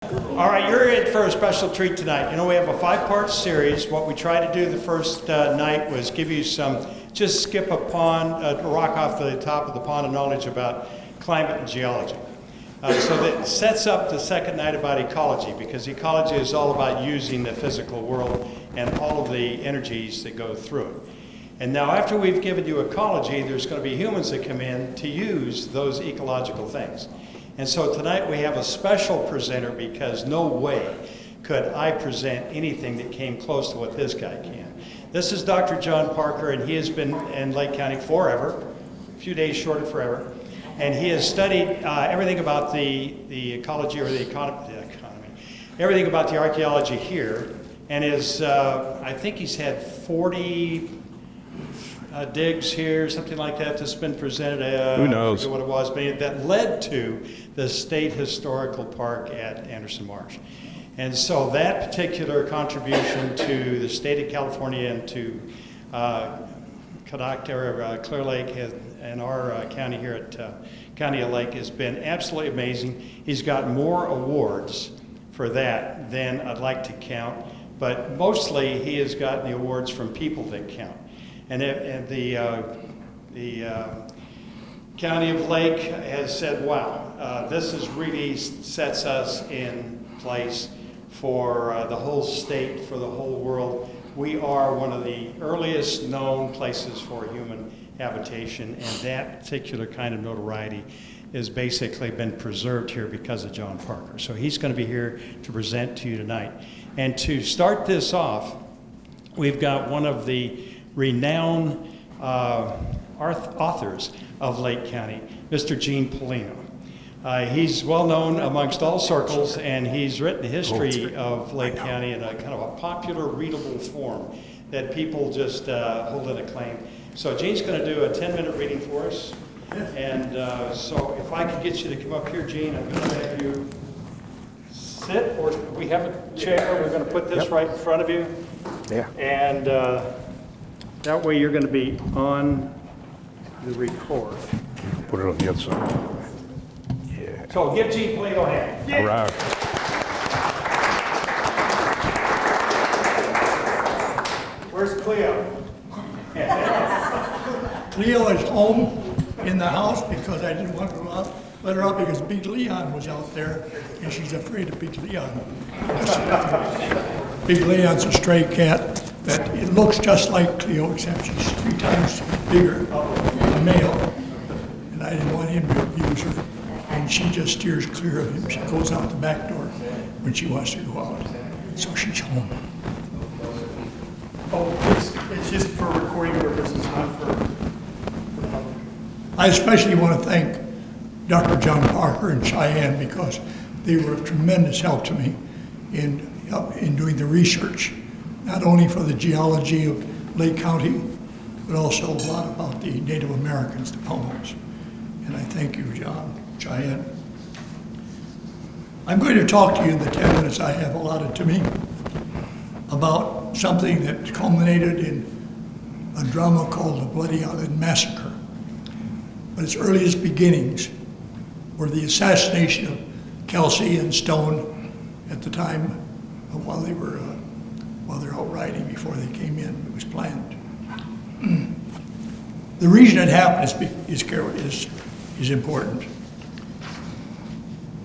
All right, you're in for a special treat tonight. You know, we have a 5-part series. What we tried to do the first night was give you just skip a rock off the top of the pond of knowledge about climate and geology. So that sets up the second night about ecology, because ecology is all about using the physical world and all of the energies that go through it. And now after we've given you ecology, there's going to be humans that come in to use those ecological things. And so tonight we have a special presenter, because no way could I present anything that came close to what this guy can. This is Dr. John Parker, and he has been in Lake County forever, a few days short of forever. And he has studied everything about the ecology, or the economy, everything about the archaeology here. And I think he's had 40 digs here, something like that, that's been presented. Who knows? I forget what it was, but that led to the State Historical Park at Anderson Marsh. And so that particular contribution to the state of California and to Clear Lake and our county here at County of Lake has been absolutely amazing. He's got more awards for that than I'd like to count, but mostly he has gotten the awards from people that count. And the County of Lake has said, wow, this is really sets us in place for the whole state, for the whole world. We are one of the earliest known places for human habitation, and that particular kind of notoriety has basically been preserved here because of John Parker. So he's going to be here to present to you tonight. And to start this off, we've got one of the renowned authors of Lake County, Mr. Gene Paleno. He's well known amongst all circles, and he's written the history of Lake County in a kind of a popular, readable form that people just hold in acclaim. So Gene's going to do a 10-minute reading for us. And so if I could get you to come up here, Gene, I'm going to have you sit, or we have a chair. We're going to put this right in front of you. Yeah. And that way you're going to be on the record. Put it on the other side. Yeah. So give Gene Paleno a hand. Yeah. All right. Where's Cleo? Cleo is home in the house because I didn't want to let her out because Big Leon was out there, and she's afraid of Big Leon. Big Leon's a stray cat that it looks just like Cleo, except she's 3 times bigger, a male, and I didn't want him to abuse her, and she just steers clear of him. She goes out the back door when she wants to go out, so she's home. Oh, it's just for recording purposes, not for public. I especially want to thank Dr. John Parker and Cheyenne, because they were of tremendous help to me in doing the research, not only for the geology of Lake County, but also a lot about the Native Americans, the Palemos. And I thank you, John, Cheyenne. I'm going to talk to you in the 10 minutes I have allotted to me about something that culminated in a drama called the Bloody Island Massacre. But its earliest beginnings were the assassination of Kelsey and Stone at the time while they were out riding before they came in. It was planned. The reason it happened is important.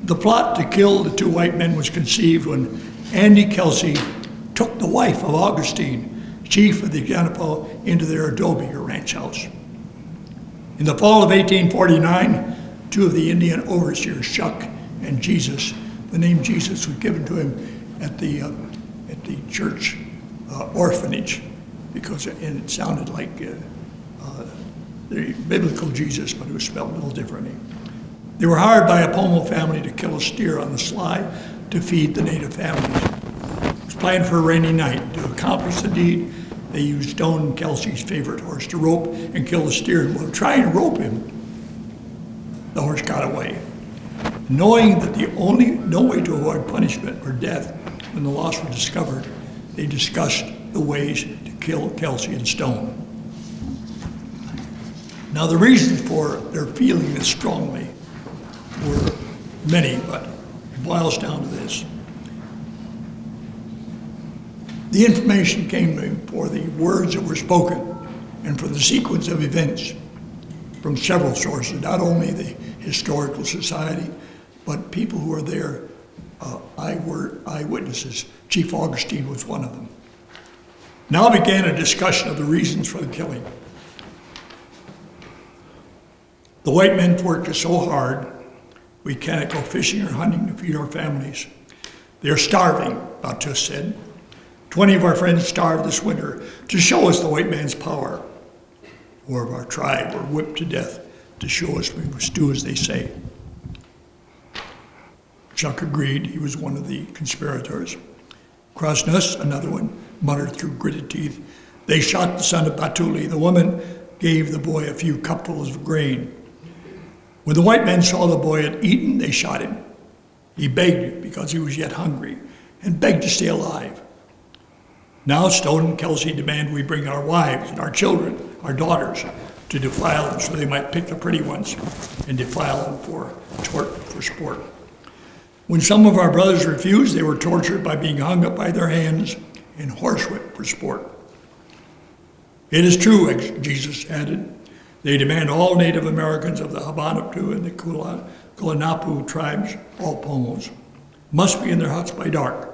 The plot to kill the 2 white men was conceived when Andy Kelsey took the wife of Augustine, chief of the Yanapo, into their adobe or ranch house. In the fall of 1849, 2 of the Indian overseers, Chuck and Jesus, the name Jesus was given to him at the church orphanage, because it sounded like the biblical Jesus, but it was spelled a little differently. They were hired by a Pomo family to kill a steer on the sly to feed the native families. It was planned for a rainy night. To accomplish the deed, they used Stone, Kelsey's favorite horse, to rope and kill the steer. And while trying to rope him, the horse got away. Knowing that no way to avoid punishment or death when the loss was discovered, they discussed the ways to kill Kelsey and Stone. Now, the reasons for their feeling this strongly were many, but It boils down to this. The information came for the words that were spoken and for the sequence of events from several sources, not only the Historical Society, but people who were there, eyewitnesses. Chief Augustine was one of them. Now began a discussion of the reasons for the killing. The white men worked us so hard, we cannot go fishing or hunting to feed our families. They're starving, Bautus said. 20 of our friends starved this winter to show us the white man's power. 4 of our tribe were whipped to death to show us we must do as they say. Chuck agreed. He was one of the conspirators. Krasnus, another one, muttered through gritted teeth, "They shot the son of Batuli. The woman gave the boy a few cupfuls of grain. When the white men saw the boy had eaten, they shot him. He begged because he was yet hungry and begged to stay alive. Now Stone and Kelsey demand we bring our wives and our children, our daughters, to defile them so they might pick the pretty ones and defile them for sport. When some of our brothers refused, they were tortured by being hung up by their hands and horsewhipped for sport. It is true," Jesus added, "they demand all Native Americans of the Habanatu and the Kulanapu tribes, all Pomos, must be in their huts by dark,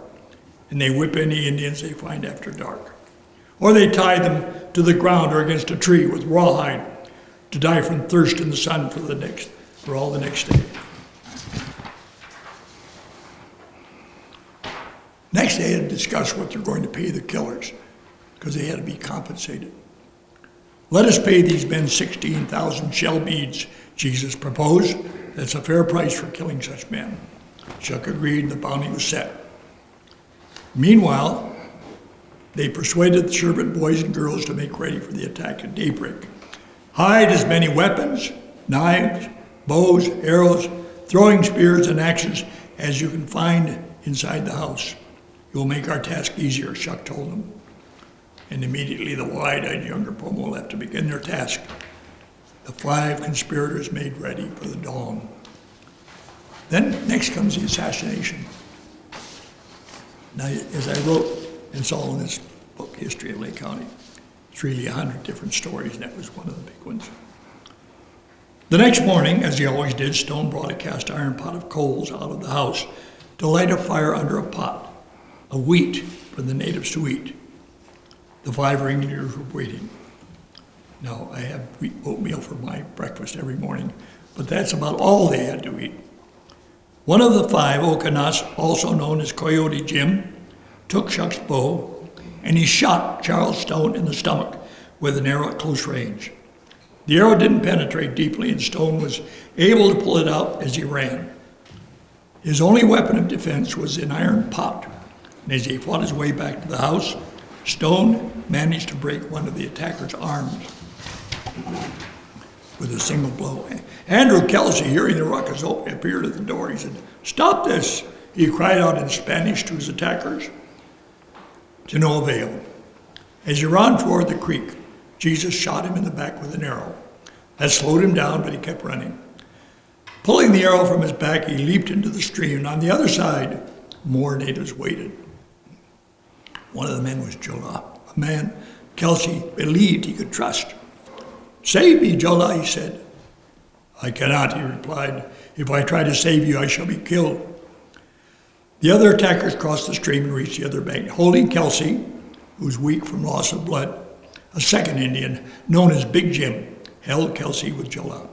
and they whip any Indians they find after dark. Or they tie them to the ground or against a tree with rawhide to die from thirst in the sun for all the next day." Next, they had discussed what they're going to pay the killers, because they had to be compensated. "Let us pay these men 16,000 shell beads," Jesus proposed. "That's a fair price for killing such men." Chuck agreed, and the bounty was set. Meanwhile, they persuaded the servant boys and girls to make ready for the attack at daybreak. "Hide as many weapons, knives, bows, arrows, throwing spears, and axes as you can find inside the house. You'll make our task easier," Chuck told them. And immediately the wide-eyed younger Pomo left to begin their task. The 5 conspirators made ready for the dawn. Then next comes the assassination. Now, as I wrote, it's all in this book, History of Lake County. It's really 100 different stories, and that was one of the big ones. The next morning, as he always did, Stone brought a cast iron pot of coals out of the house to light a fire under a pot of wheat for the natives to eat. The 5 ringleaders were waiting. Now, I have oatmeal for my breakfast every morning, but that's about all they had to eat. One of the 5, Okanas, also known as Coyote Jim, took Chuck's bow, and he shot Charles Stone in the stomach with an arrow at close range. The arrow didn't penetrate deeply, and Stone was able to pull it out as he ran. His only weapon of defense was an iron pot, and as he fought his way back to the house, Stone managed to break one of the attacker's arms with a single blow. Andrew Kelsey, hearing the ruckus, appeared at the door. He said, "Stop this!" He cried out in Spanish to his attackers. To no avail. As he ran toward the creek, Jesus shot him in the back with an arrow. That slowed him down, but he kept running. Pulling the arrow from his back, he leaped into the stream, and on the other side, more natives waited. One of the men was Jola, a man Kelsey believed he could trust. "Save me, Jola," he said. "I cannot," he replied. "If I try to save you, I shall be killed." The other attackers crossed the stream and reached the other bank. Holding Kelsey, who was weak from loss of blood, a second Indian, known as Big Jim, held Kelsey with Jola.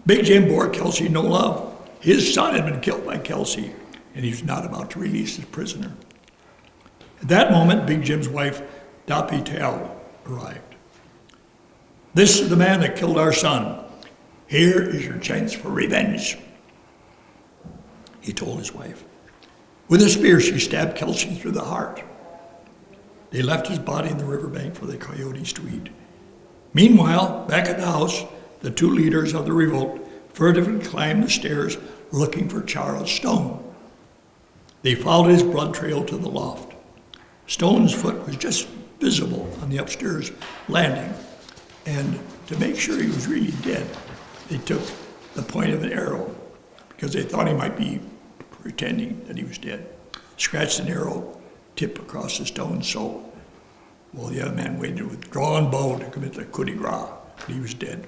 Big Jim bore Kelsey no love. His son had been killed by Kelsey, and he was not about to release his prisoner. At that moment, Big Jim's wife, Dapitel, arrived. "This is the man that killed our son. Here is your chance for revenge," he told his wife. With a spear, she stabbed Kelsey through the heart. They left his body in the riverbank for the coyotes to eat. Meanwhile, back at the house, the 2 leaders of the revolt furtively climbed the stairs looking for Charles Stone. They followed his blood trail to the loft. Stone's foot was just visible on the upstairs landing, and to make sure he was really dead, they took the point of an arrow because they thought he might be pretending that he was dead. Scratched an arrow, tip across the stone's soul, while the other man waited with drawn bow to commit the coup de grace, but he was dead.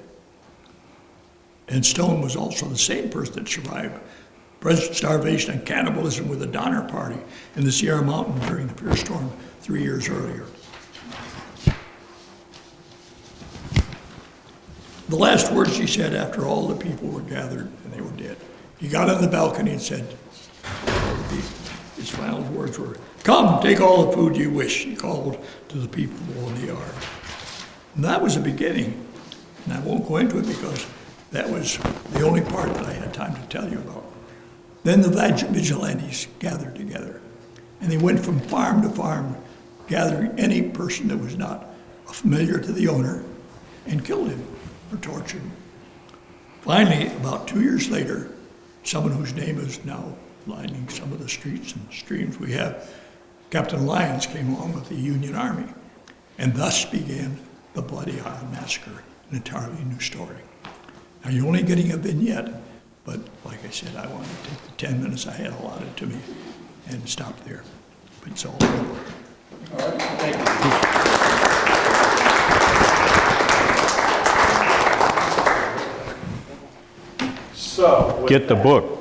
And Stone was also the same person that survived starvation and cannibalism with the Donner Party in the Sierra Mountain during the fierce storm 3 years earlier. The last words he said after all the people were gathered and they were dead, he got on the balcony and said, his final words were, "Come, take all the food you wish," he called to the people below in the yard. And that was the beginning. And I won't go into it because that was the only part that I had time to tell you about. Then the vigilantes gathered together, and they went from farm to farm, gathering any person that was not familiar to the owner, and killed him or tortured him. Finally, about 2 years later, someone whose name is now lining some of the streets and streams we have, Captain Lyons, came along with the Union Army, and thus began the Bloody Island Massacre, an entirely new story. Now, you're only getting a vignette, but like I said, I wanted to take the 10 minutes I had allotted to me and stop there. But it's all over. All right, thank you. So, with Get the that- book.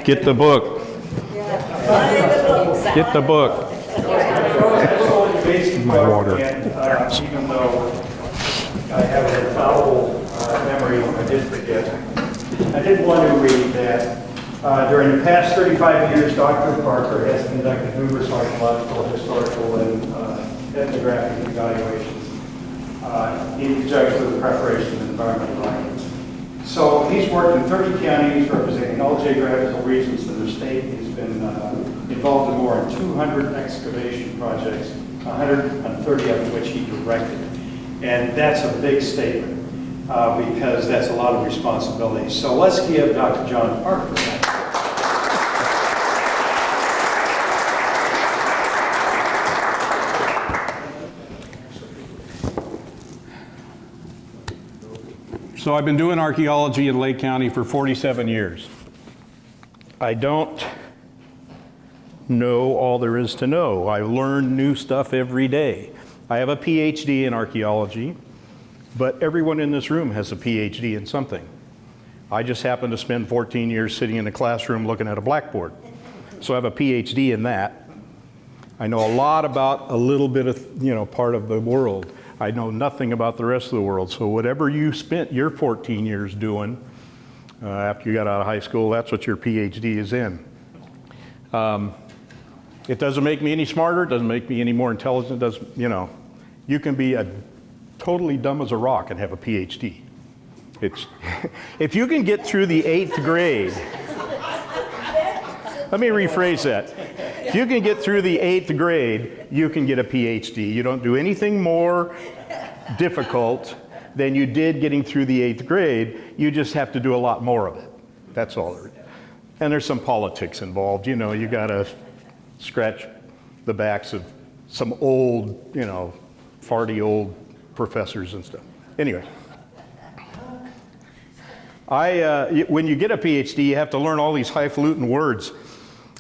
Get the book. Get the book. Basic My water. and, even though I have an infallible memory, I did forget. I did want to read that during the past 35 years, Dr. Parker has conducted numerous archaeological, historical, and ethnographic evaluations in conjunction with the preparation of environmental documents. So he's worked in 30 counties representing all geographical regions of the state. He's been involved in more than 200 excavation projects, 130 of which he directed. And that's a big statement because that's a lot of responsibility. So let's give Dr. John Parker that. So I've been doing archaeology in Lake County for 47 years. I don't know all there is to know. I learn new stuff every day. I have a PhD in archaeology, but everyone in this room has a PhD in something. I just happen to spend 14 years sitting in a classroom looking at a blackboard. So I have a PhD in that. I know a lot about a little bit of, part of the world. I know nothing about the rest of the world. So whatever you spent your 14 years doing after you got out of high school, that's what your PhD is in. It doesn't make me any smarter. It doesn't make me any more intelligent. You can be totally dumb as a rock and have a PhD. If you can get through the 8th grade, let me rephrase that. If you can get through the 8th grade, you can get a PhD. You don't do anything more difficult than you did getting through the 8th grade. You just have to do a lot more of it. That's all there is. And there's some politics involved. You got to scratch the backs of some old, farty old professors and stuff. Anyway. When you get a PhD, you have to learn all these highfalutin words,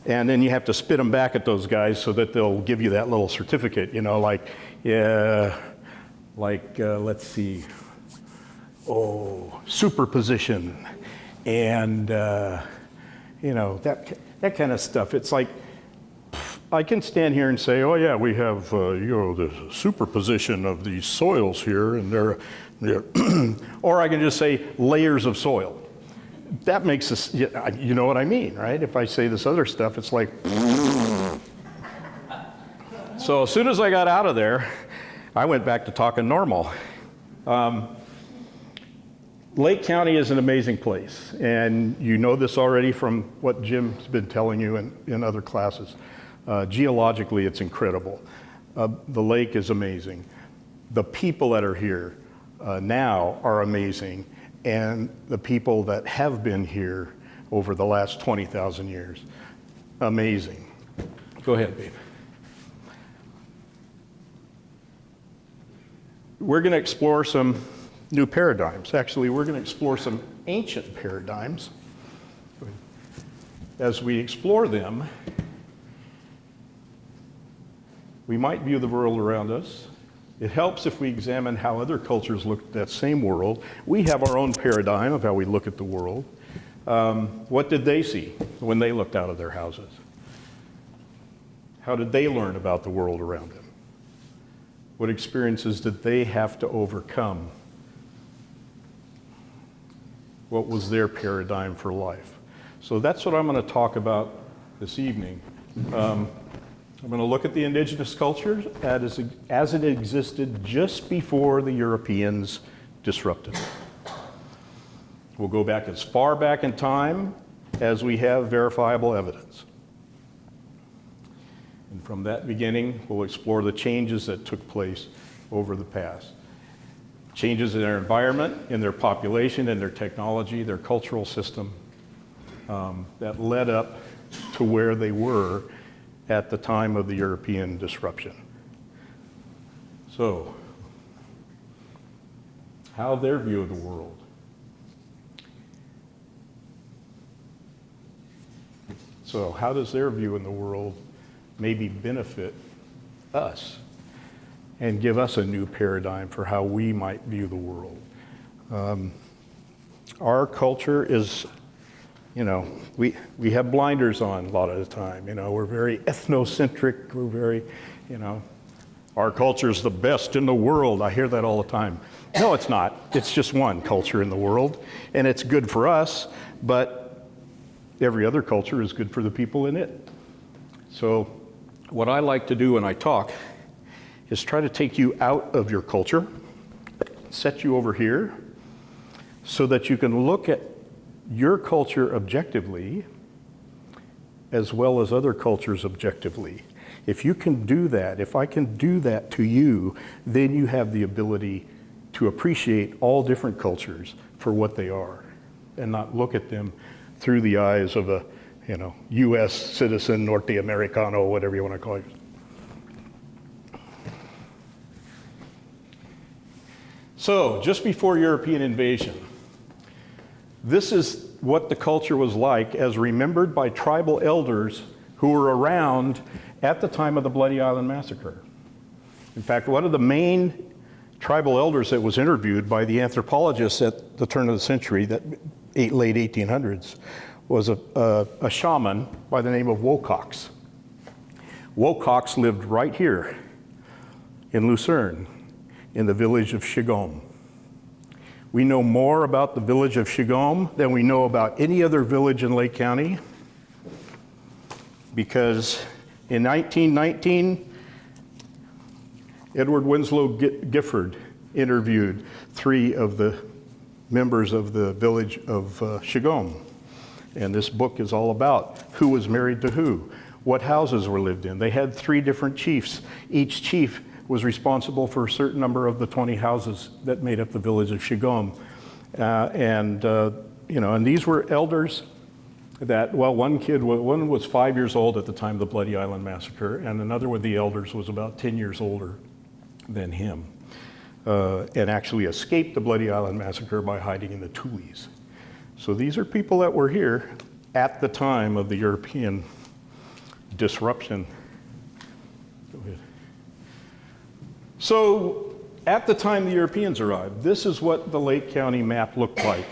and then you have to spit them back at those guys so that they'll give you that little certificate, let's see, superposition, and, that kind of stuff. It's like, I can stand here and say, oh yeah, we have, the superposition of these soils here, and they're or I can just say layers of soil. That makes us, you know what I mean, right? If I say this other stuff, it's like. So as soon as I got out of there, I went back to talking normal. Lake County is an amazing place, and you know this already from what Jim's been telling you in other classes. Geologically, it's incredible. The lake is amazing. The people that are here now are amazing, and the people that have been here over the last 20,000 years, amazing. Go ahead, babe. We're going to explore some new paradigms. Actually, we're going to explore some ancient paradigms. as we explore them, we might view the world around us. It helps if we examine how other cultures look at that same world. We have our own paradigm of how we look at the world. What did they see when they looked out of their houses? How did they learn about the world around them? What experiences did they have to overcome? What was their paradigm for life? So that's what I'm going to talk about this evening. I'm going to look at the indigenous culture as it existed just before the Europeans disrupted it. We'll go back as far back in time as we have verifiable evidence. And from that beginning, we'll explore the changes that took place over the past. Changes in their environment, in their population, in their technology, their cultural system, that led up to where they were at the time of the European disruption. So, how their view of the world. So, how does their view in the world maybe benefit us and give us a new paradigm for how we might view the world? Our culture is, we have blinders on a lot of the time. We're very ethnocentric. We're very, our culture is the best in the world. I hear that all the time. No, it's not. It's just one culture in the world, and it's good for us, but every other culture is good for the people in it. So what I like to do when I talk is try to take you out of your culture, set you over here, so that you can look at your culture objectively as well as other cultures objectively. If you can do that, if I can do that to you, then you have the ability to appreciate all different cultures for what they are and not look at them through the eyes of a, U.S. citizen, Norte Americano, whatever you want to call it. So, just before European invasion, this is what the culture was like as remembered by tribal elders who were around at the time of the Bloody Island Massacre. In fact, one of the main tribal elders that was interviewed by the anthropologists at the turn of the century, that late 1800s, was a shaman by the name of Wocox. Wocox lived right here in Lucerne, in the village of Chigom. We know more about the village of Chigom than we know about any other village in Lake County, because in 1919, Edward Winslow Gifford interviewed 3 of the members of the village of Chigom. And this book is all about who was married to who, what houses were lived in. They had 3 different chiefs. Each chief was responsible for a certain number of the 20 houses that made up the village of Chigom. And these were elders that, one was 5 years old at the time of the Bloody Island Massacre, and another of the elders was about 10 years older than him, and actually escaped the Bloody Island Massacre by hiding in the Tuiles. So these are people that were here at the time of the European disruption. Go ahead. So at the time the Europeans arrived, this is what the Lake County map looked like.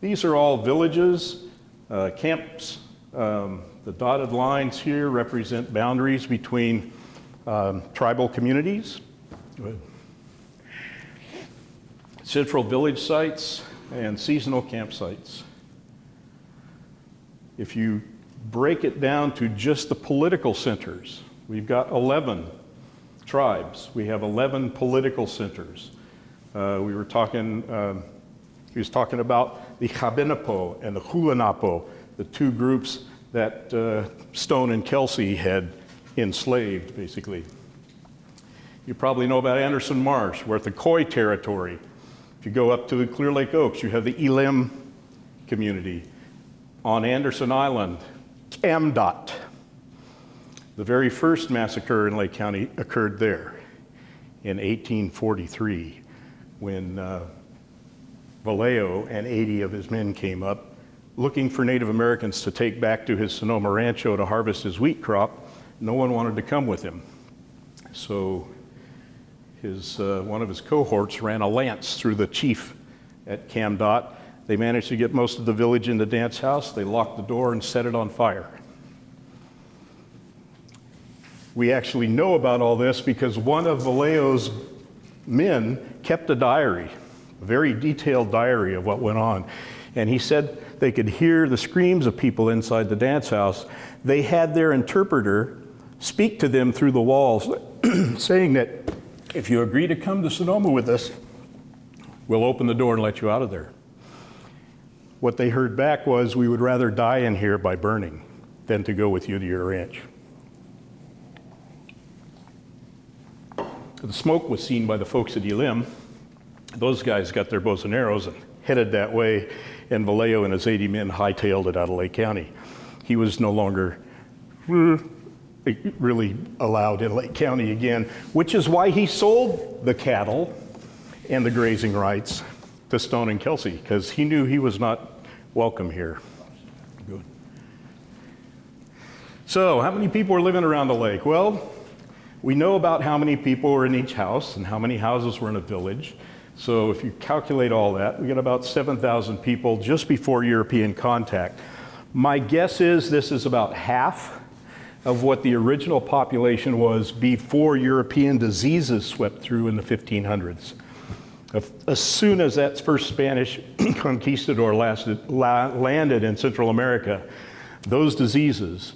These are all villages, camps. The dotted lines here represent boundaries between tribal communities. Go ahead. Central village sites and seasonal campsites. If you break it down to just the political centers, we've got 11 tribes. We have 11 political centers. He was talking about the Habinapo and the Hulanapo, the 2 groups that Stone and Kelsey had enslaved, basically. You probably know about Anderson Marsh. We're at the Khoi territory. If you go up to the Clear Lake Oaks, you have the Elim community. On Anderson Island, Camdot. The very first massacre in Lake County occurred there in 1843 when Vallejo and 80 of his men came up looking for Native Americans to take back to his Sonoma Rancho to harvest his wheat crop. No one wanted to come with him. So one of his cohorts ran a lance through the chief at Cam Dot. They managed to get most of the village in the dance house. They locked the door and set it on fire. We actually know about all this because one of Vallejo's men kept a diary, a very detailed diary of what went on. And he said they could hear the screams of people inside the dance house. They had their interpreter speak to them through the walls, saying that if you agree to come to Sonoma with us, we'll open the door and let you out of there. What they heard back was, we would rather die in here by burning than to go with you to your ranch. The smoke was seen by the folks at Elim. Those guys got their bows and arrows and headed that way, and Vallejo and his 80 men hightailed it out of Lake County. He was no longer really allowed in Lake County again, which is why he sold the cattle and the grazing rights to Stone and Kelsey, because he knew he was not welcome here. Good. So, how many people were living around the lake? Well, we know about how many people were in each house and how many houses were in a village. So if you calculate all that, we get about 7,000 people just before European contact. My guess is this is about half of what the original population was before European diseases swept through in the 1500s. As soon as that first Spanish conquistador landed in Central America, those diseases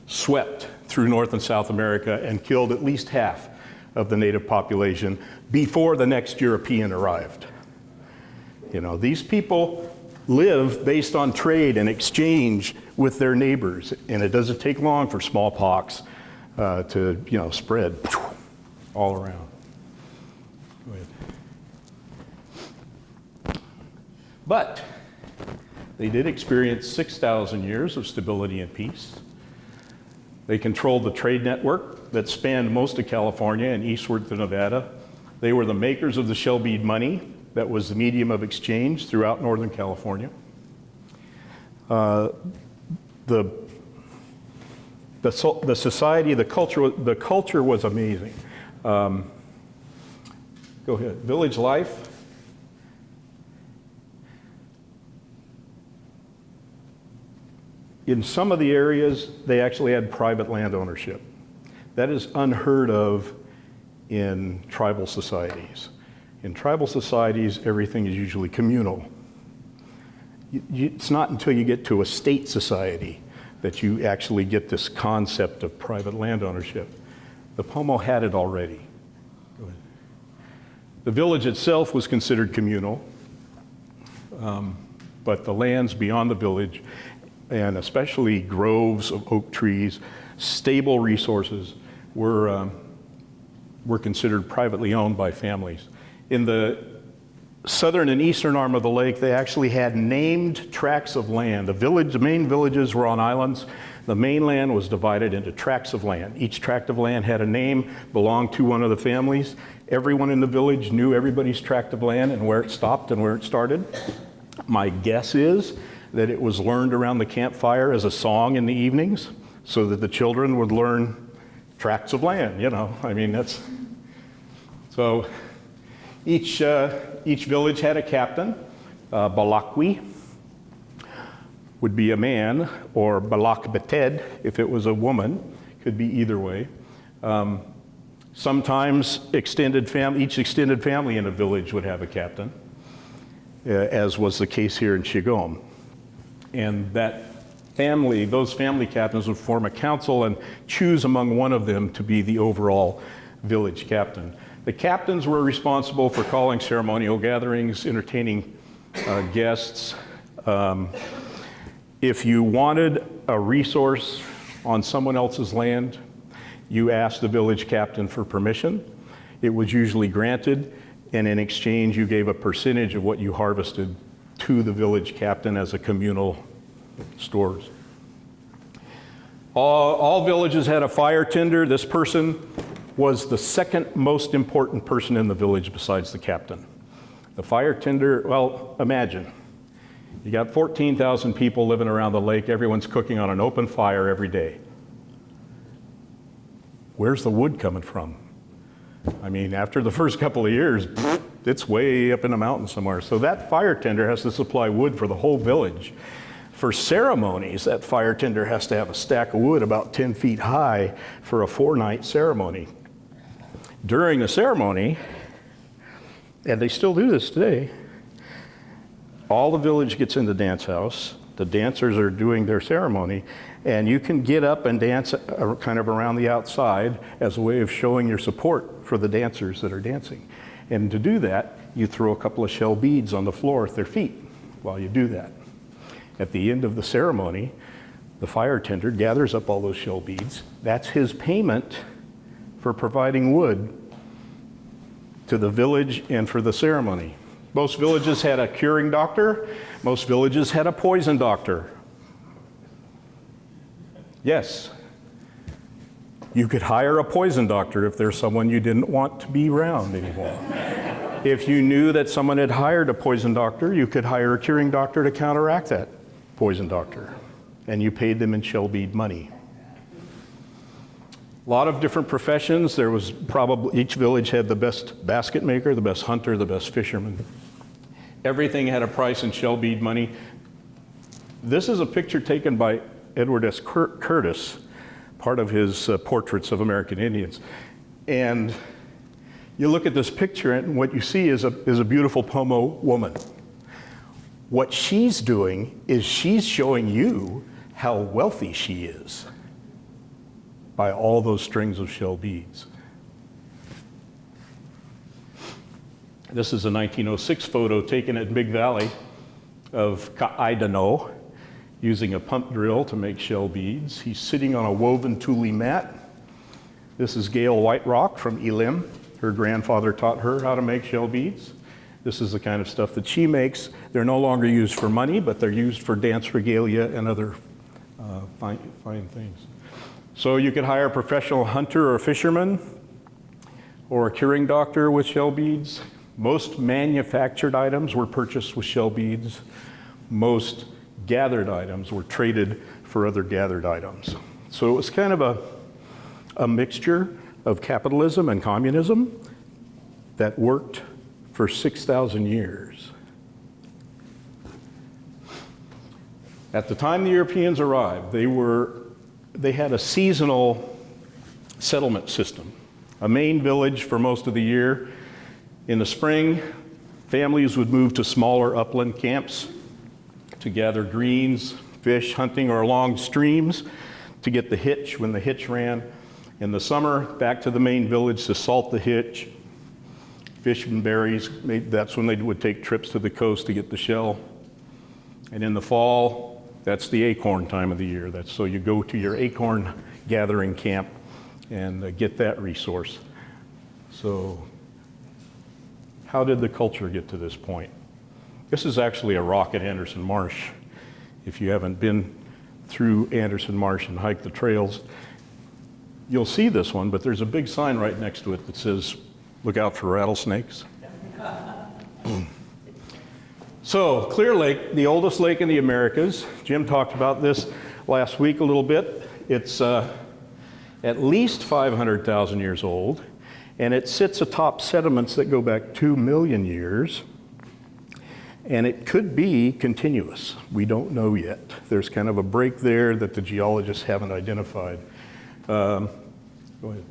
swept through North and South America and killed at least half of the native population before the next European arrived. You know, these people live based on trade and exchange with their neighbors, and it doesn't take long for smallpox to spread all around. Go ahead. But they did experience 6,000 years of stability and peace. They controlled the trade network that spanned most of California and eastward to Nevada. They were the makers of the shell bead money that was the medium of exchange throughout Northern California. The society, the culture was amazing. Go ahead. Village life. In some of the areas, they actually had private land ownership. That is unheard of in tribal societies. In tribal societies, everything is usually communal. It's not until you get to a state society that you actually get this concept of private land ownership. The Pomo had it already. Go ahead. The village itself was considered communal, but the lands beyond the village, and especially groves of oak trees, stable resources, were considered privately owned by families. In the southern and eastern arm of the lake, they actually had named tracts of land. The main villages were on islands. The mainland was divided into tracts of land. Each tract of land had a name, belonged to one of the families. Everyone in the village knew everybody's tract of land and where it stopped and where it started. My guess is that it was learned around the campfire as a song in the evenings so that the children would learn tracts of land, that's... So each village had a captain. Balakwi would be a man, or Balak Beted if it was a woman. Could be either way. Sometimes each extended family in a village would have a captain, as was the case here in Chigom. And those family captains would form a council and choose among one of them to be the overall village captain. The captains were responsible for calling ceremonial gatherings, entertaining guests. If you wanted a resource on someone else's land, you asked the village captain for permission. It was usually granted, and in exchange you gave a percentage of what you harvested to the village captain as a communal stores. All villages had a fire tender. This person was the second most important person in the village besides the captain. The fire tender, well, imagine, You got 14,000 people living around the lake. Everyone's cooking on an open fire every day. Where's the wood coming from? I mean, after the first couple of years, it's way up in the mountains somewhere. So that fire tender has to supply wood for the whole village. For ceremonies, that fire tender has to have a stack of wood about 10 feet high for a 4-night ceremony. During the ceremony, and they still do this today, all the village gets in the dance house. The dancers are doing their ceremony, and you can get up and dance kind of around the outside as a way of showing your support for the dancers that are dancing. And to do that, you throw a couple of shell beads on the floor at their feet while you do that. At the end of the ceremony, the fire tender gathers up all those shell beads. That's his payment for providing wood to the village and for the ceremony. Most villages had a curing doctor. Most villages had a poison doctor. Yes. You could hire a poison doctor if there's someone you didn't want to be around anymore. If you knew that someone had hired a poison doctor, you could hire a curing doctor to counteract that poison doctor. And you paid them in shell bead money. A lot of different professions. There was probably, each village had the best basket maker, the best hunter, the best fisherman. Everything had a price in shell bead money. This is a picture taken by Edward S. Curtis, part of his portraits of American Indians. And you look at this picture and what you see is a beautiful Pomo woman. What she's doing is she's showing you how wealthy she is by all those strings of shell beads. This is a 1906 photo taken at Big Valley of Ka'aidano using a pump drill to make shell beads. He's sitting on a woven tule mat. This is Gail Whiterock from Elim. Her grandfather taught her how to make shell beads. This is the kind of stuff that she makes. They're no longer used for money, but they're used for dance regalia and other fine things. So you could hire a professional hunter or a fisherman or a curing doctor with shell beads. Most manufactured items were purchased with shell beads. Most gathered items were traded for other gathered items. So it was kind of a mixture of capitalism and communism that worked for 6,000 years. At the time the Europeans arrived, they had a seasonal settlement system. A main village for most of the year. In the spring, families would move to smaller upland camps to gather greens, fish, hunting, or along streams to get the hitch when the hitch ran. In the summer, back to the main village to salt the hitch, fish and berries. That's when they would take trips to the coast to get the shell. And in the fall, that's the acorn time of the year. So you go to your acorn gathering camp and get that resource. So how did the culture get to this point? This is actually a rock at Anderson Marsh. If you haven't been through Anderson Marsh and hiked the trails, you'll see this one, but there's a big sign right next to it that says, "Look out for rattlesnakes." So, Clear Lake, the oldest lake in the Americas. Jim talked about this last week a little bit. It's at least 500,000 years old, and it sits atop sediments that go back 2 million years, and it could be continuous. We don't know yet. There's kind of a break there that the geologists haven't identified. Go ahead.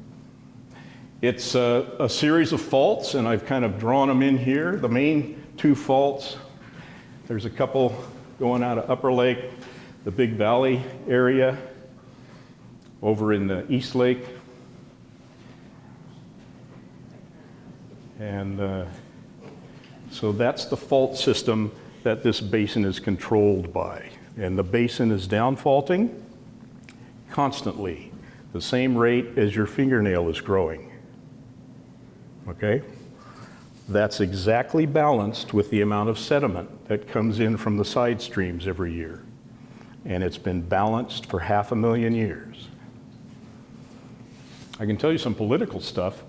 It's a series of faults, and I've kind of drawn them in here. The main two faults, there's a couple going out of Upper Lake, the Big Valley area, over in the East Lake. And so that's the fault system that this basin is controlled by. And the basin is down faulting constantly, the same rate as your fingernail is growing. Okay? That's exactly balanced with the amount of sediment that comes in from the side streams every year. And it's been balanced for 500,000 years. I can tell you some political stuff.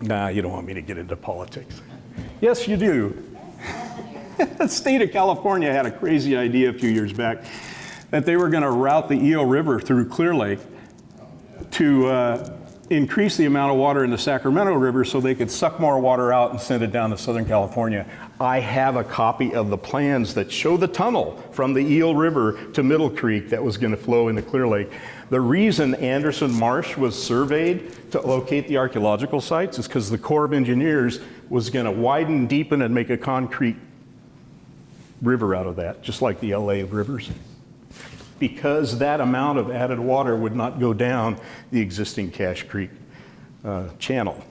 Nah, you don't want me to get into politics. Yes, you do. The state of California had a crazy idea a few years back that they were going to route the Eel River through Clear Lake to increase the amount of water in the Sacramento River so they could suck more water out and send it down to Southern California. I have a copy of the plans that show the tunnel from the Eel River to Middle Creek that was going to flow into Clear Lake. The reason Anderson Marsh was surveyed to locate the archaeological sites is because the Corps of Engineers was going to widen, deepen, and make a concrete river out of that, just like the LA rivers, because that amount of added water would not go down the existing Cache Creek channel.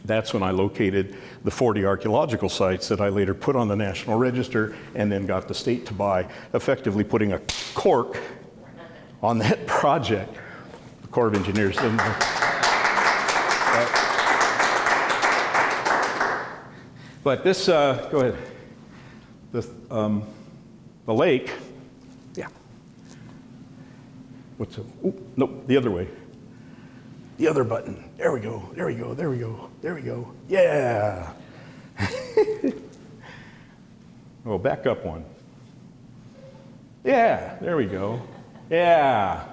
That's when I located the 40 archaeological sites that I later put on the National Register and then got the state to buy, effectively putting a cork on that project. The Corps of Engineers didn't. But this, go ahead. The lake, yeah. What's it? Oh, nope, the other way. The other button. There we go, there we go, there we go, there we go. Yeah. Oh, back up one. Yeah, there we go. Yeah.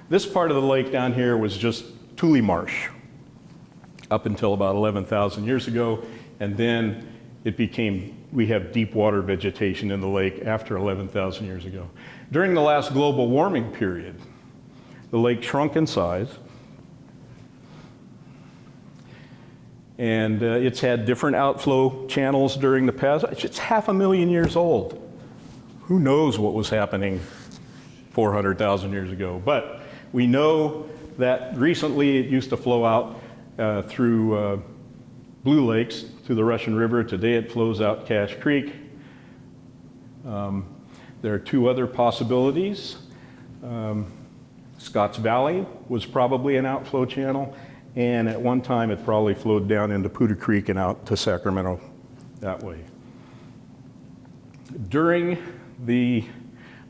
This part of the lake down here was just Tule Marsh up until about 11,000 years ago, and then it became, we have deep water vegetation in the lake after 11,000 years ago. During the last global warming period, the lake shrunk in size, and it's had different outflow channels during the past. It's 500,000 years old. Who knows what was happening 400,000 years ago? But we know that recently it used to flow out through Blue Lakes to the Russian River. Today it flows out Cache Creek. There are two other possibilities. Scotts Valley was probably an outflow channel, and at one time it probably flowed down into Poudre Creek and out to Sacramento that way. During the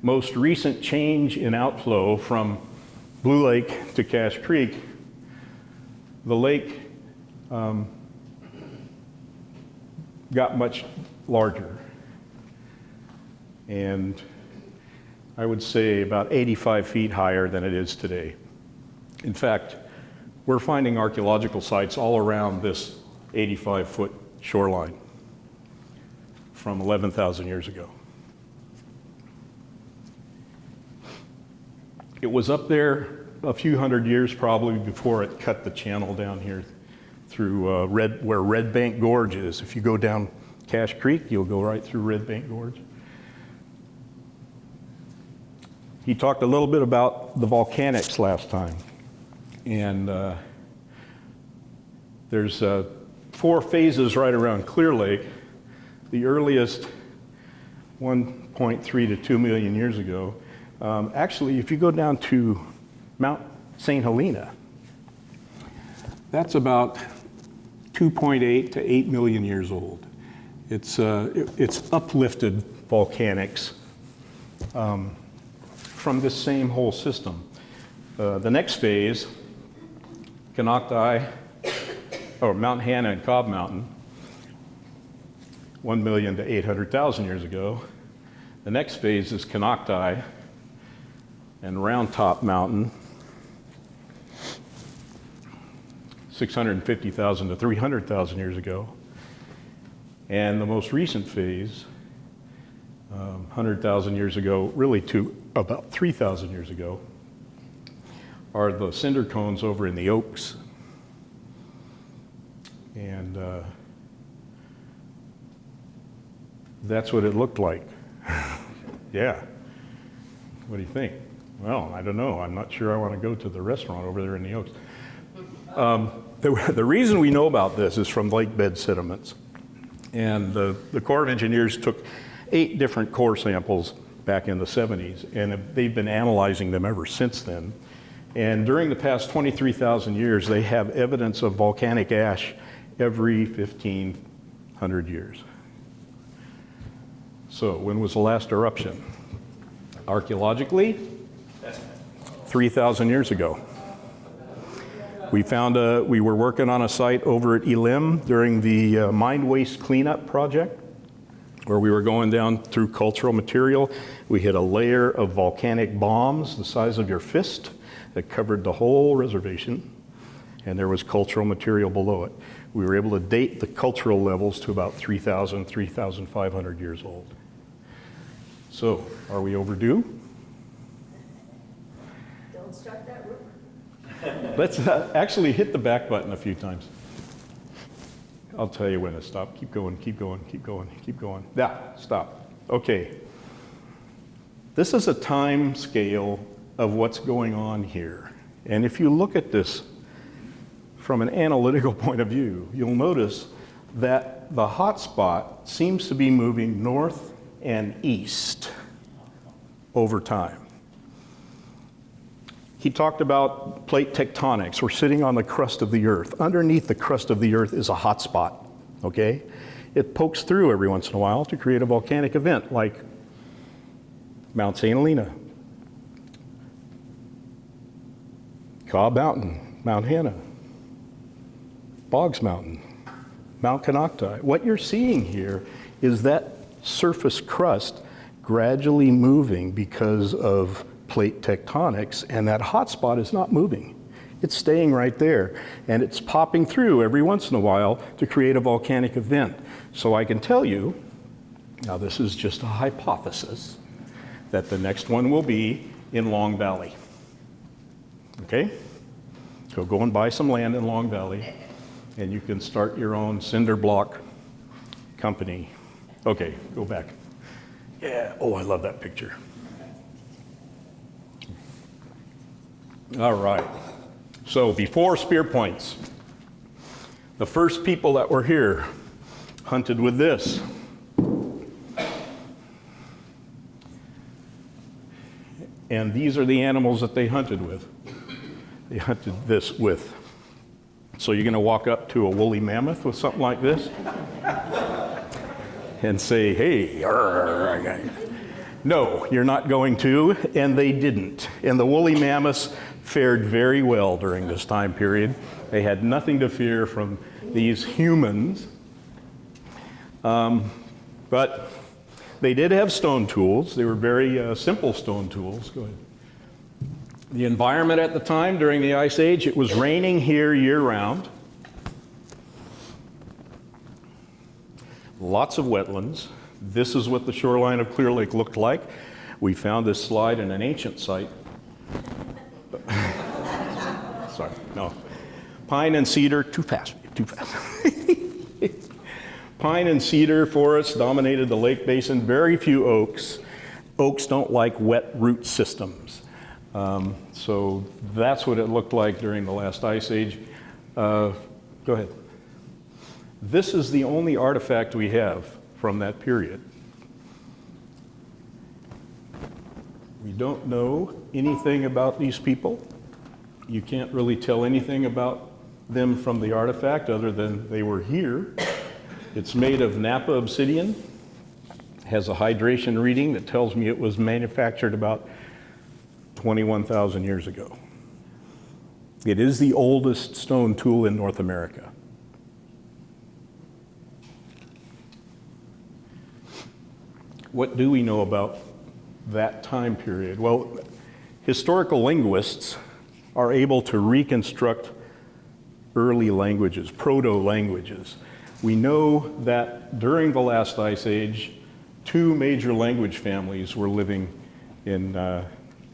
most recent change in outflow from Blue Lake to Cache Creek, the lake got much larger, and I would say about 85 feet higher than it is today. In fact, we're finding archaeological sites all around this 85-foot shoreline from 11,000 years ago. It was up there a few hundred years probably before it cut the channel down here through where Red Bank Gorge is. If you go down Cache Creek, you'll go right through Red Bank Gorge. He talked a little bit about the volcanics last time. And there's 4 phases right around Clear Lake. The earliest, 1.3 to 2 million years ago. Actually, if you go down to Mount St. Helena, that's about 2.8 to 8 million years old. It's uplifted volcanics from this same whole system. The next phase, Canocti, or Mount Hannah and Cobb Mountain, 1 million to 800,000 years ago. The next phase is Canocti and Round Top Mountain, 650,000 to 300,000 years ago. And the most recent phase, 100,000 years ago, really to about 3,000 years ago, are the cinder cones over in the Oaks. And that's what it looked like. Yeah. What do you think? Well, I don't know. I'm not sure I want to go to the restaurant over there in the Oaks. The reason we know about this is from lake bed sediments. And the Corps of Engineers took 8 different core samples back in the 70s, and they've been analyzing them ever since then. And during the past 23,000 years, they have evidence of volcanic ash every 1,500 years. So when was the last eruption? Archaeologically, 3,000 years ago. We were working on a site over at Elim during the mine waste cleanup project. where we were going down through cultural material. We hit a layer of volcanic bombs the size of your fist that covered the whole reservation, and there was cultural material below it. We were able to date the cultural levels to about 3,000, 3,500 years old. So, are we overdue? Don't start that rumor. Let's actually hit the back button a few times. I'll tell you when to stop. Keep going, keep going, keep going, keep going. Yeah, stop. Okay. This is a time scale of what's going on here. And if you look at this from an analytical point of view, you'll notice that the hot spot seems to be moving north and east over time. He talked about plate tectonics. We're sitting on the crust of the earth. Underneath the crust of the earth is a hot spot, okay? It pokes through every once in a while to create a volcanic event like Mount St. Helena, Cobb Mountain, Mount Hannah, Boggs Mountain, Mount Canocti. What you're seeing here is that surface crust gradually moving because of plate tectonics, and that hot spot is not moving. It's staying right there, and it's popping through every once in a while to create a volcanic event. So I can tell you, now this is just a hypothesis, that the next one will be in Long Valley. Okay? So go and buy some land in Long Valley, and you can start your own cinder block company. Okay, go back. Yeah, oh, I love that picture. All right, so before spear points, the first people that were here hunted with this. And these are the animals that they hunted with. They hunted this with. So you're gonna walk up to a woolly mammoth with something like this and say, hey, arr. No, you're not going to, and they didn't. And the woolly mammoths fared very well during this time period. They had nothing to fear from these humans. But they did have stone tools. They were very simple stone tools. Go ahead. The environment at the time during the Ice Age, it was raining here year-round. Lots of wetlands. This is what the shoreline of Clear Lake looked like. We found this slide in an ancient site. Sorry, no. Pine and cedar, too fast. Pine and cedar forests dominated the lake basin, very few oaks. Oaks don't like wet root systems. So that's what it looked like during the last Ice Age. Go ahead. This is the only artifact we have from that period. We don't know anything about these people. You can't really tell anything about them from the artifact other than they were here. It's made of Napa obsidian, has a hydration reading that tells me it was manufactured about 21,000 years ago. It is the oldest stone tool in North America. What do we know about that time period? Well, historical linguists are able to reconstruct early languages, proto-languages. We know that during the last Ice Age, two major language families were living in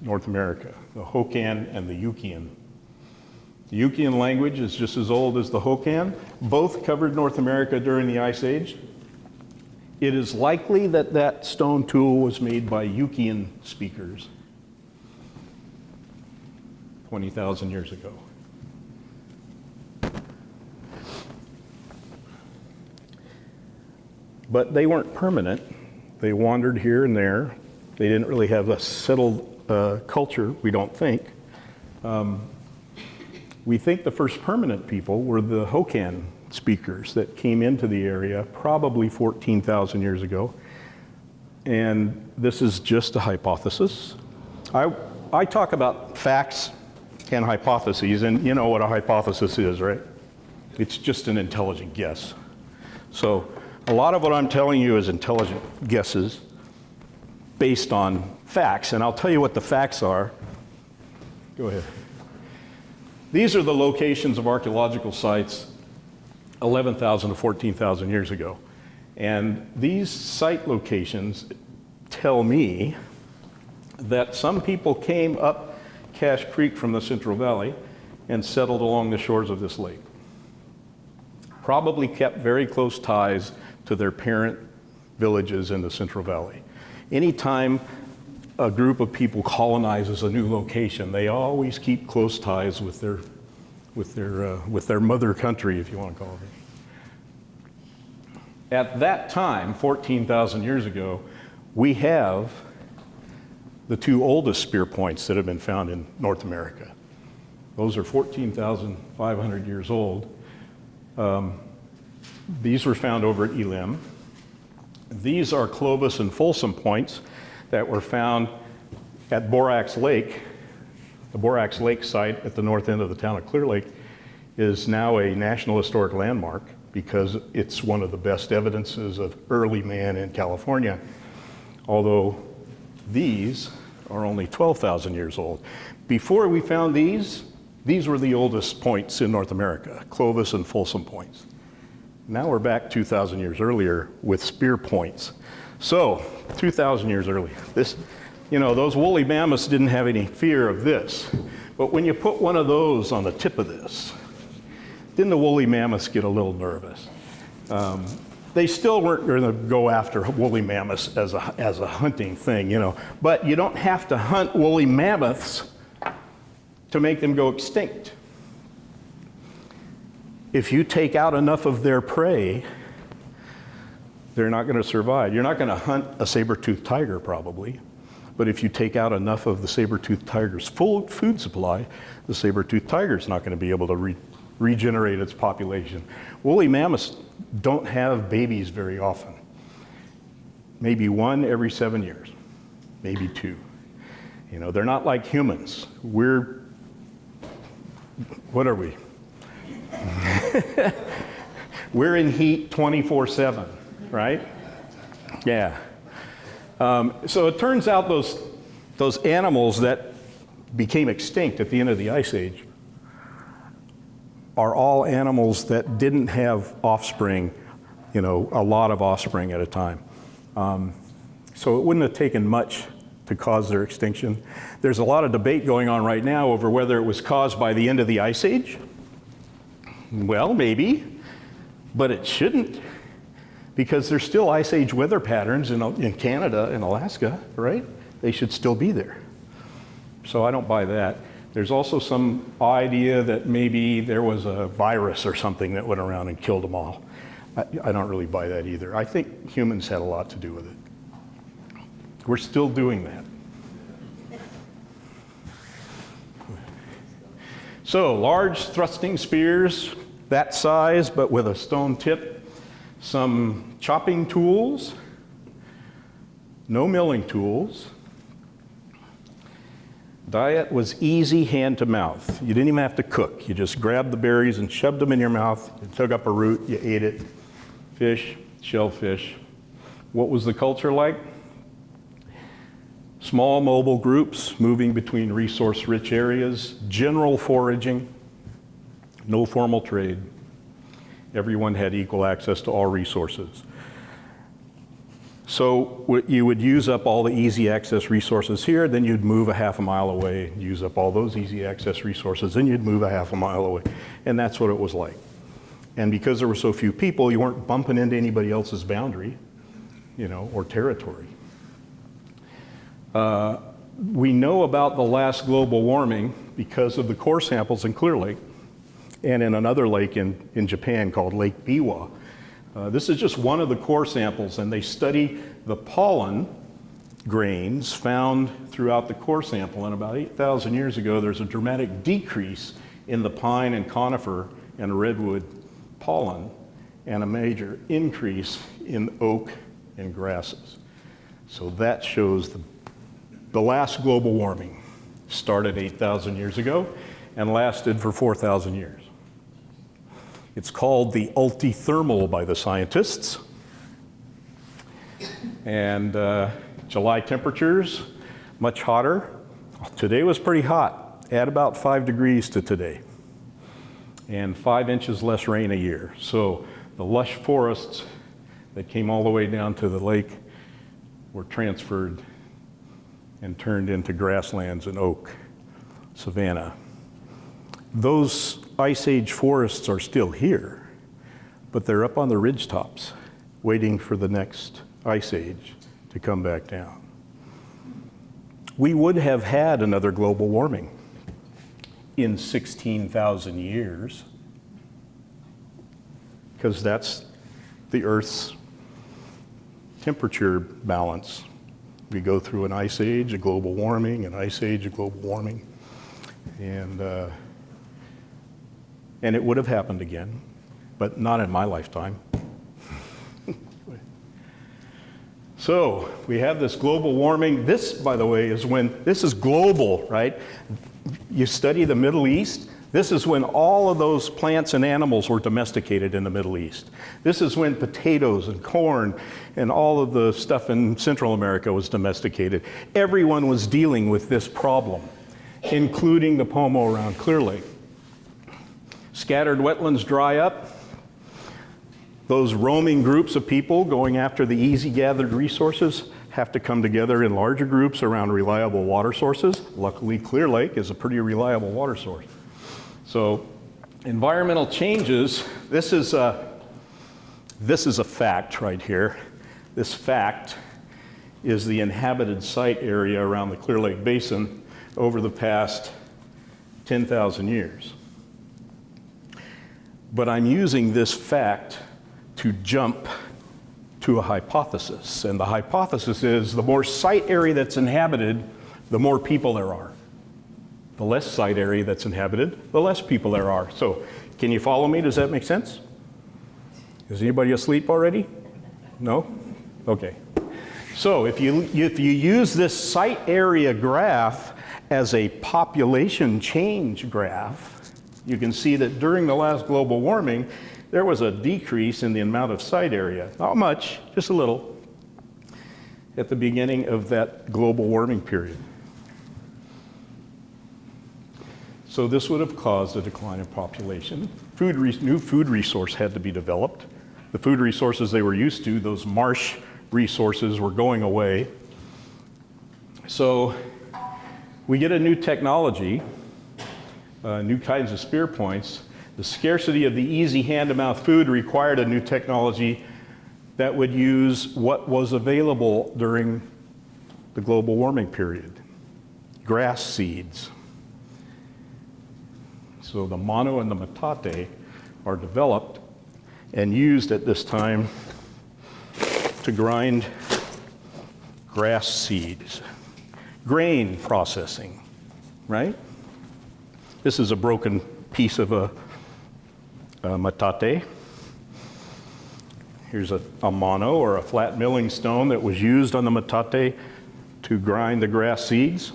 North America, the Hokan and the Yukian. The Yukian language is just as old as the Hokan. Both covered North America during the Ice Age. It is likely that that stone tool was made by Yukian speakers 20,000 years ago. But they weren't permanent. They wandered here and there. They didn't really have a settled culture, we don't think. We think the first permanent people were the Hokan speakers that came into the area probably 14,000 years ago. And this is just a hypothesis. I talk about facts and hypotheses, and you know what a hypothesis is, right? It's just an intelligent guess. So A lot of what I'm telling you is intelligent guesses based on facts, and I'll tell you what the facts are. Go ahead. These are the locations of archaeological sites 11,000 to 14,000 years ago. And these site locations tell me that some people came up Cache Creek from the Central Valley and settled along the shores of this lake. Probably kept very close ties to their parent villages in the Central Valley. Anytime a group of people colonizes a new location, they always keep close ties with their mother country, if you want to call it. At that time, 14,000 years ago, we have the two oldest spear points that have been found in North America. Those are 14,500 years old. These were found over at Elim. These are Clovis and Folsom points that were found at Borax Lake. The Borax Lake site at the north end of the town of Clear Lake is now a National Historic Landmark because it's one of the best evidences of early man in California, although these are only 12,000 years old. Before we found these were the oldest points in North America, Clovis and Folsom points. Now we're back 2,000 years earlier with spear points. So, 2,000 years earlier, those woolly mammoths didn't have any fear of this. But when you put one of those on the tip of this, then the woolly mammoths get a little nervous. They still weren't going to go after woolly mammoths as a hunting thing, But you don't have to hunt woolly mammoths to make them go extinct. If you take out enough of their prey, they're not going to survive. You're not going to hunt a saber-toothed tiger, probably. But if you take out enough of the saber-toothed tiger's full food supply, the saber-toothed tiger is not going to be able to regenerate its population. Woolly mammoths don't have babies very often. Maybe one every 7 years, maybe two. They're not like humans. What are we? We're in heat 24/7, right? Yeah. So it turns out those animals that became extinct at the end of the Ice Age are all animals that didn't have offspring, a lot of offspring at a time. So it wouldn't have taken much to cause their extinction. There's a lot of debate going on right now over whether it was caused by the end of the Ice Age. Well, maybe, but it shouldn't, because there's still Ice Age weather patterns in Canada and Alaska, right? They should still be there. So I don't buy that. There's also some idea that maybe there was a virus or something that went around and killed them all. I don't really buy that either. I think humans had a lot to do with it. We're still doing that. So, large thrusting spears, that size, but with a stone tip. Some chopping tools, no milling tools. Diet was easy hand to mouth. You didn't even have to cook. You just grabbed the berries and shoved them in your mouth. You took up a root, you ate it. Fish, shellfish. What was the culture like? Small mobile groups moving between resource-rich areas, general foraging, no formal trade. Everyone had equal access to all resources. So you would use up all the easy access resources here, then you'd move a half a mile away, use up all those easy access resources, then you'd move a half a mile away. And that's what it was like. And because there were so few people, you weren't bumping into anybody else's boundary, or territory. We know about the last global warming because of the core samples in Clear Lake and in another lake in Japan called Lake Biwa. This is just one of the core samples, and they study the pollen grains found throughout the core sample. And about 8,000 years ago, there's a dramatic decrease in the pine and conifer and redwood pollen, and a major increase in oak and grasses. So that shows the last global warming started 8,000 years ago and lasted for 4,000 years. It's called the ultithermal by the scientists. And July temperatures, much hotter. Today was pretty hot, add about 5 degrees to today. And 5 inches less rain a year. So the lush forests that came all the way down to the lake were transferred and turned into grasslands and oak, savanna. Those Ice Age forests are still here, but they're up on the ridge tops, waiting for the next Ice Age to come back down. We would have had another global warming in 16,000 years, because that's the Earth's temperature balance. We go through an ice age, a global warming, an ice age, a global warming, and it would have happened again, but not in my lifetime. So we have this global warming. This, by the way, is when, this is global, right? You study the Middle East, this is when all of those plants and animals were domesticated in the Middle East. This is when potatoes and corn and all of the stuff in Central America was domesticated. Everyone was dealing with this problem, including the Pomo around Clear Lake. Scattered wetlands dry up. Those roaming groups of people going after the easy gathered resources have to come together in larger groups around reliable water sources. Luckily, Clear Lake is a pretty reliable water source. So environmental changes, this is a fact right here. This fact is the inhabited site area around the Clear Lake Basin over the past 10,000 years. But I'm using this fact to jump to a hypothesis. And the hypothesis is the more site area that's inhabited, the more people there are. The less site area that's inhabited, the less people there are. So can you follow me? Does that make sense? Is anybody asleep already? No? Okay. So if you use this site area graph as a population change graph, you can see that during the last global warming, there was a decrease in the amount of site area. Not much, just a little, at the beginning of that global warming period. So this would have caused a decline in population. New food resource had to be developed. The food resources they were used to, those marsh resources, were going away. So we get a new technology, new kinds of spear points. The scarcity of the easy hand-to-mouth food required a new technology that would use what was available during the global warming period, grass seeds. So the mono and the metate are developed and used at this time to grind grass seeds. Grain processing, right? This is a broken piece of a metate. Here's a mono, or a flat milling stone, that was used on the metate to grind the grass seeds.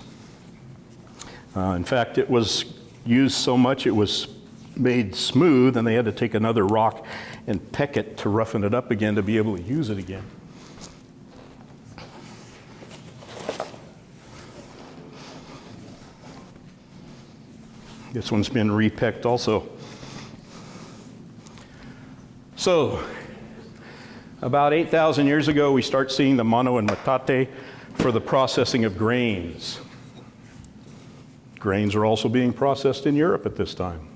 In fact, it was used so much it was made smooth, and they had to take another rock and peck it to roughen it up again to be able to use it again. This one's been repecked also. So, about 8,000 years ago, we start seeing the mono and metate for the processing of grains. Grains are also being processed in Europe at this time.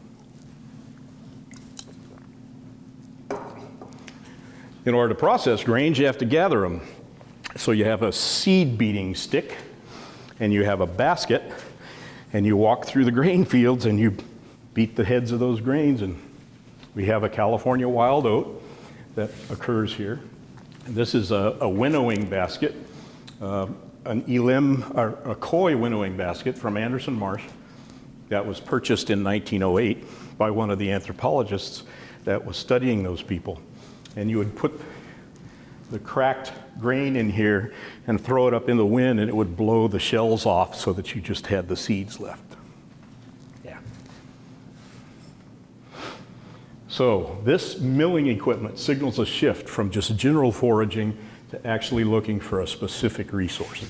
In order to process grains, you have to gather them. So you have a seed beating stick, and you have a basket, and you walk through the grain fields, and you beat the heads of those grains. And we have a California wild oat that occurs here. And this is a winnowing basket, an elim, or a koi winnowing basket from Anderson Marsh that was purchased in 1908 by one of the anthropologists that was studying those people. And you would put the cracked grain in here and throw it up in the wind, and it would blow the shells off so that you just had the seeds left. Yeah. So this milling equipment signals a shift from just general foraging to actually looking for a specific resource.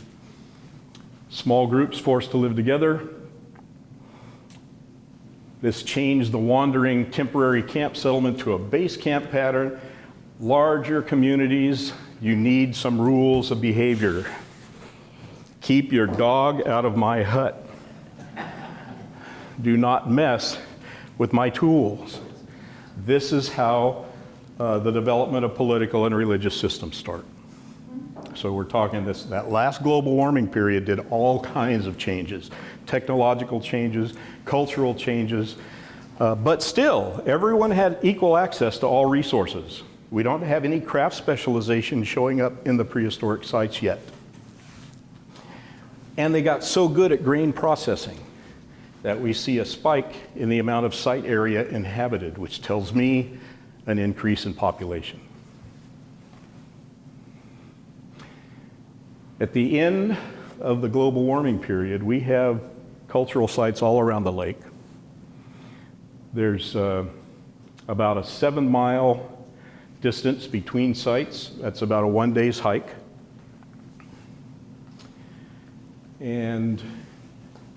Small groups forced to live together. This changed the wandering temporary camp settlement to a base camp pattern. Larger communities, you need some rules of behavior. Keep your dog out of my hut. Do not mess with my tools. This is how the development of political and religious systems start. So we're talking that last global warming period did all kinds of changes, technological changes, cultural changes, but still, everyone had equal access to all resources. We don't have any craft specialization showing up in the prehistoric sites yet. And they got so good at grain processing that we see a spike in the amount of site area inhabited, which tells me an increase in population. At the end of the global warming period, we have cultural sites all around the lake. There's about a 7-mile distance between sites. That's about a 1-day's hike. And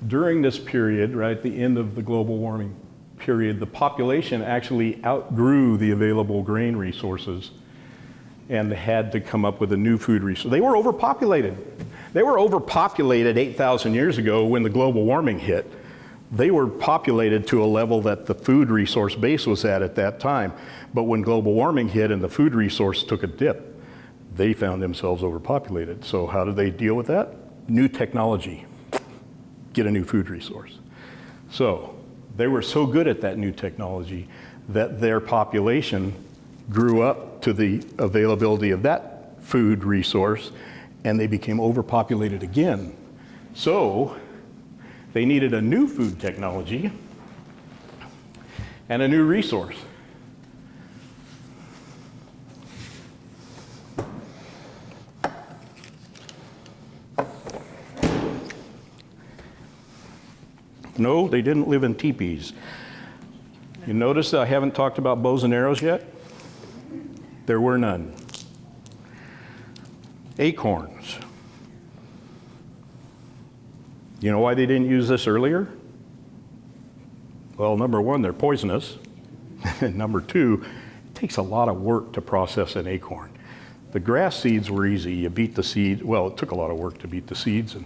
during this period, right at the end of the global warming period, the population actually outgrew the available grain resources and had to come up with a new food resource. They were overpopulated. They were overpopulated 8,000 years ago when the global warming hit. They were populated to a level that the food resource base was at that time. But when global warming hit and the food resource took a dip, they found themselves overpopulated. So how did they deal with that? New technology. Get a new food resource. So they were so good at that new technology that their population grew up to the availability of that food resource, and they became overpopulated again. So they needed a new food technology and a new resource. No, they didn't live in teepees. You notice that I haven't talked about bows and arrows yet? There were none. Acorns. You know why they didn't use this earlier? Well, number one, they're poisonous. And number two, it takes a lot of work to process an acorn. The grass seeds were easy. You beat the seed. Well, it took a lot of work to beat the seeds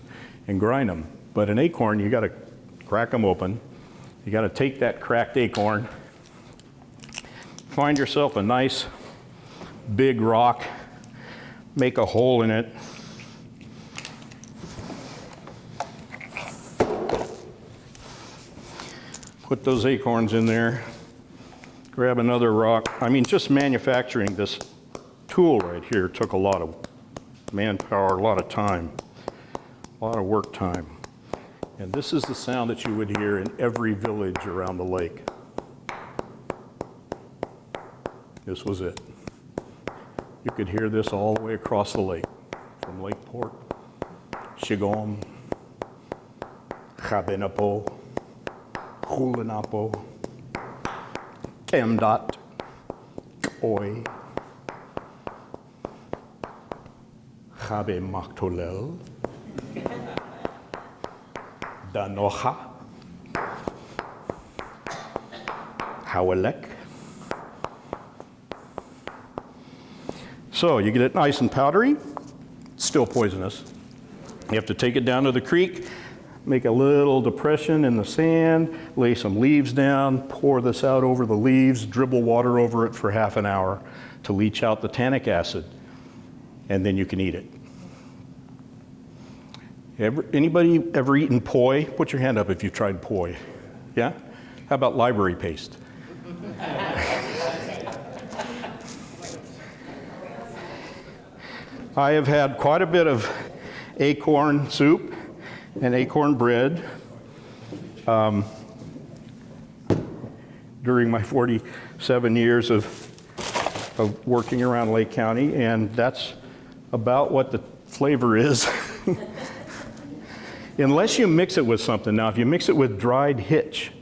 and grind them. But an acorn, you got to crack them open. You got to take that cracked acorn, find yourself a nice big rock, make a hole in it, put those acorns in there, grab another rock. I mean, just manufacturing this tool right here took a lot of manpower, a lot of time, a lot of work time. And this is the sound that you would hear in every village around the lake. This was it. You could hear this all the way across the lake, from Lakeport, Shigom, Chabenapo, Hulanapo, Emdat, Oi, Chabe Maktolel, Danocha, Hawalek. So you get it nice and powdery, it's still poisonous. You have to take it down to the creek, make a little depression in the sand, lay some leaves down, pour this out over the leaves, dribble water over it for half an hour to leach out the tannic acid, and then you can eat it. Anybody ever eaten poi? Put your hand up if you've tried poi. Yeah? How about library paste? I have had quite a bit of acorn soup and acorn bread during my 47 years of working around Lake County, and that's about what the flavor is. Unless you mix it with something. Now, if you mix it with dried hitch,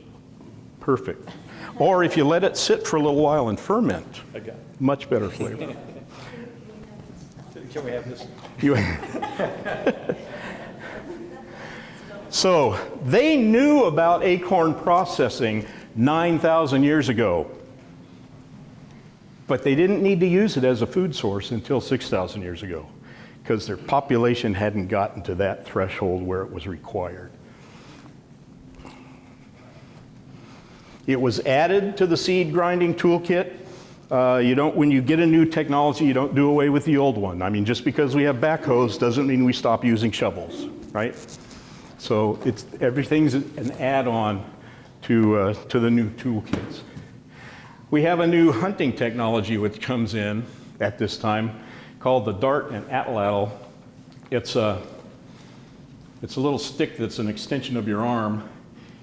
perfect. Or if you let it sit for a little while and ferment, much better flavor. Can we have this? So they knew about acorn processing 9,000 years ago, but they didn't need to use it as a food source until 6,000 years ago, because their population hadn't gotten to that threshold where it was required. It was added to the seed grinding toolkit. When you get a new technology, you don't do away with the old one. I mean, just because we have backhoes doesn't mean we stop using shovels, right? So everything's an add-on to the new toolkits. We have a new hunting technology which comes in at this time called the dart and atlatl. It's a little stick that's an extension of your arm,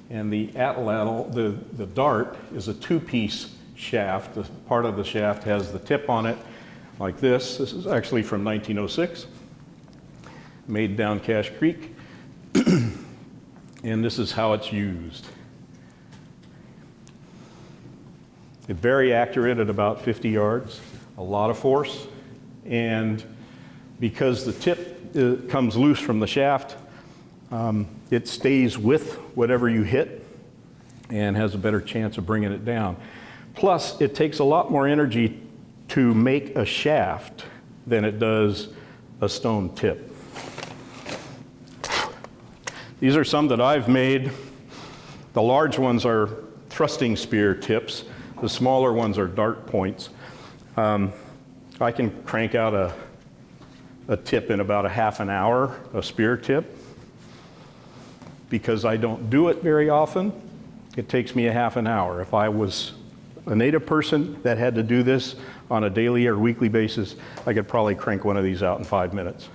and the atlatl, the dart, is a two-piece shaft. The part of the shaft has the tip on it like this. This is actually from 1906, made down Cache Creek, and this is how it's used. It's very accurate at about 50 yards, a lot of force, and because the tip comes loose from the shaft, it stays with whatever you hit and has a better chance of bringing it down. Plus, it takes a lot more energy to make a shaft than it does a stone tip. These are some that I've made. The large ones are thrusting spear tips. The smaller ones are dart points. I can crank out a tip in about a half an hour, a spear tip. Because I don't do it very often, it takes me a half an hour. If I was a native person that had to do this on a daily or weekly basis, I could probably crank one of these out in 5 minutes.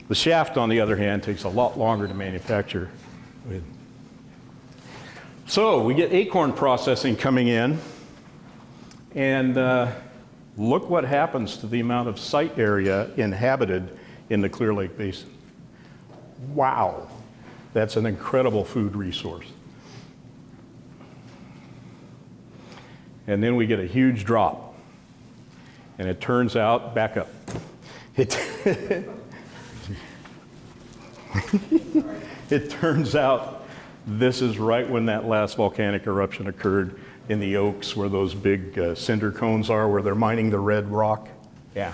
The shaft, on the other hand, takes a lot longer to manufacture. So we get acorn processing coming in, and look what happens to the amount of site area inhabited in the Clear Lake Basin. Wow, that's an incredible food resource. And then we get a huge drop, and it turns out, back up. It turns out this is right when that last volcanic eruption occurred in the Oaks, where those big cinder cones are, where they're mining the red rock. Yeah,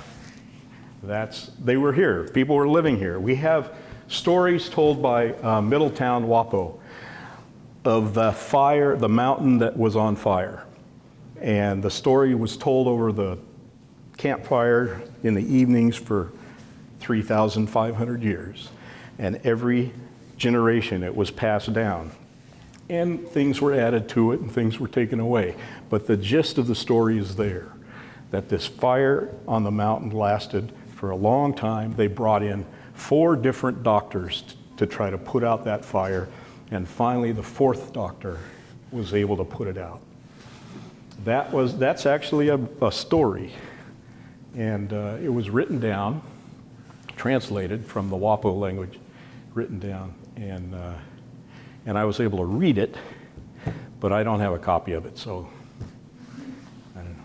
they were here. People were living here. We have stories told by Middletown, Wapo, of the fire, the mountain that was on fire. And the story was told over the campfire in the evenings for 3,500 years. And every generation it was passed down. And things were added to it and things were taken away. But the gist of the story is there, that this fire on the mountain lasted for a long time. They brought in 4 different doctors to try to put out that fire, and finally the 4th doctor was able to put it out. That's actually a story, and it was written down, translated from the Wapo language, written down, and I was able to read it, but I don't have a copy of it, so I don't know.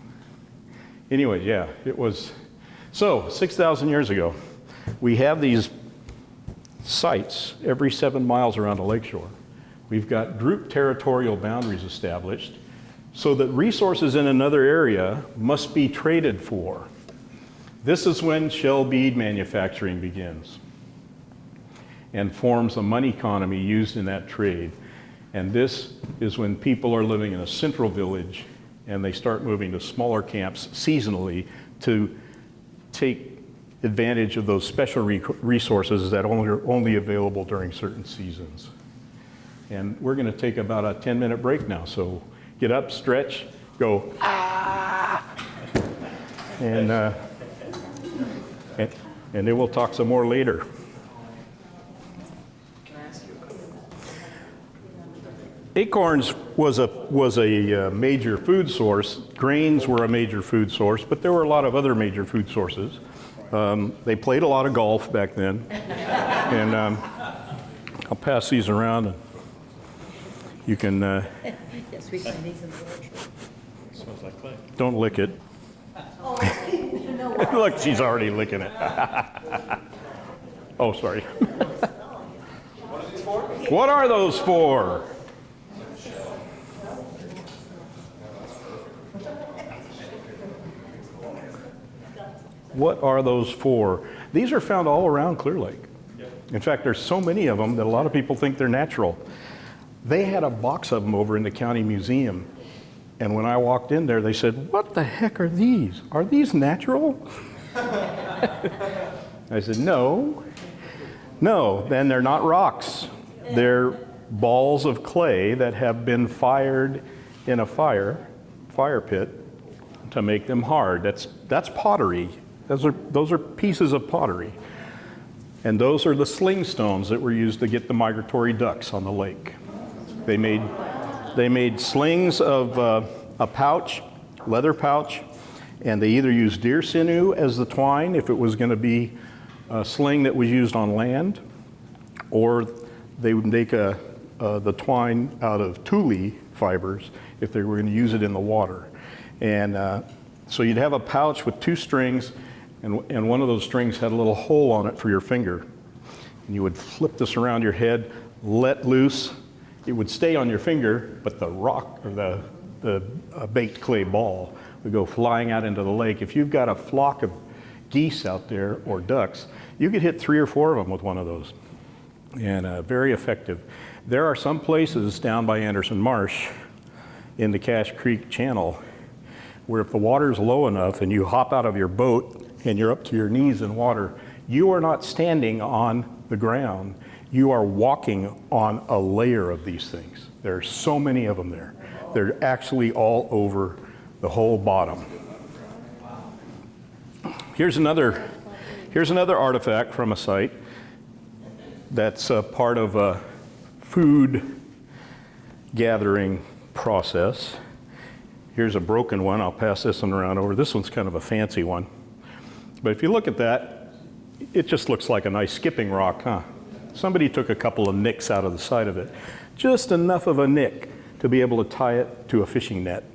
Anyway, yeah, it was. So 6,000 years ago, we have these sites every 7 miles around a lakeshore. We've got group territorial boundaries established so that resources in another area must be traded for. This is when shell bead manufacturing begins and forms a money economy used in that trade. And this is when people are living in a central village and they start moving to smaller camps seasonally to take advantage of those special resources that are only available during certain seasons. And we're going to take about a 10-minute break now. So get up, stretch, go, ah! And then we'll talk some more later. Acorns was a major food source. Grains were a major food source, but there were a lot of other major food sources. They played a lot of golf back then. And I'll pass these around, and you can... Yes, we find these in the literature. Smells like clay. Don't lick it. Oh, You know what? Look, she's already licking it. Oh, sorry. What are those for? What are those for? These are found all around Clear Lake. In fact, there's so many of them that a lot of people think they're natural. They had a box of them over in the county museum. And when I walked in there, they said, "What the heck are these? Are these natural?" I said, no, then they're not rocks. They're balls of clay that have been fired in a fire pit to make them hard. That's pottery. Those are pieces of pottery. And those are the sling stones that were used to get the migratory ducks on the lake. They made slings of a pouch, leather pouch, and they either used deer sinew as the twine if it was going to be a sling that was used on land, or they would make the twine out of tule fibers if they were going to use it in the water. And so you'd have a pouch with two strings, and one of those strings had a little hole on it for your finger. And you would flip this around your head, let loose. It would stay on your finger, but the rock or the baked clay ball would go flying out into the lake. If you've got a flock of geese out there or ducks, you could hit 3 or 4 of them with one of those. And very effective. There are some places down by Anderson Marsh in the Cache Creek Channel where if the water's low enough and you hop out of your boat and you're up to your knees in water, you are not standing on the ground. You are walking on a layer of these things. There are so many of them there. They're actually all over the whole bottom. Here's another artifact from a site that's a part of a food gathering process. Here's a broken one. I'll pass this one around over. This one's kind of a fancy one. But if you look at that, it just looks like a nice skipping rock, huh? Somebody took a couple of nicks out of the side of it. Just enough of a nick to be able to tie it to a fishing net.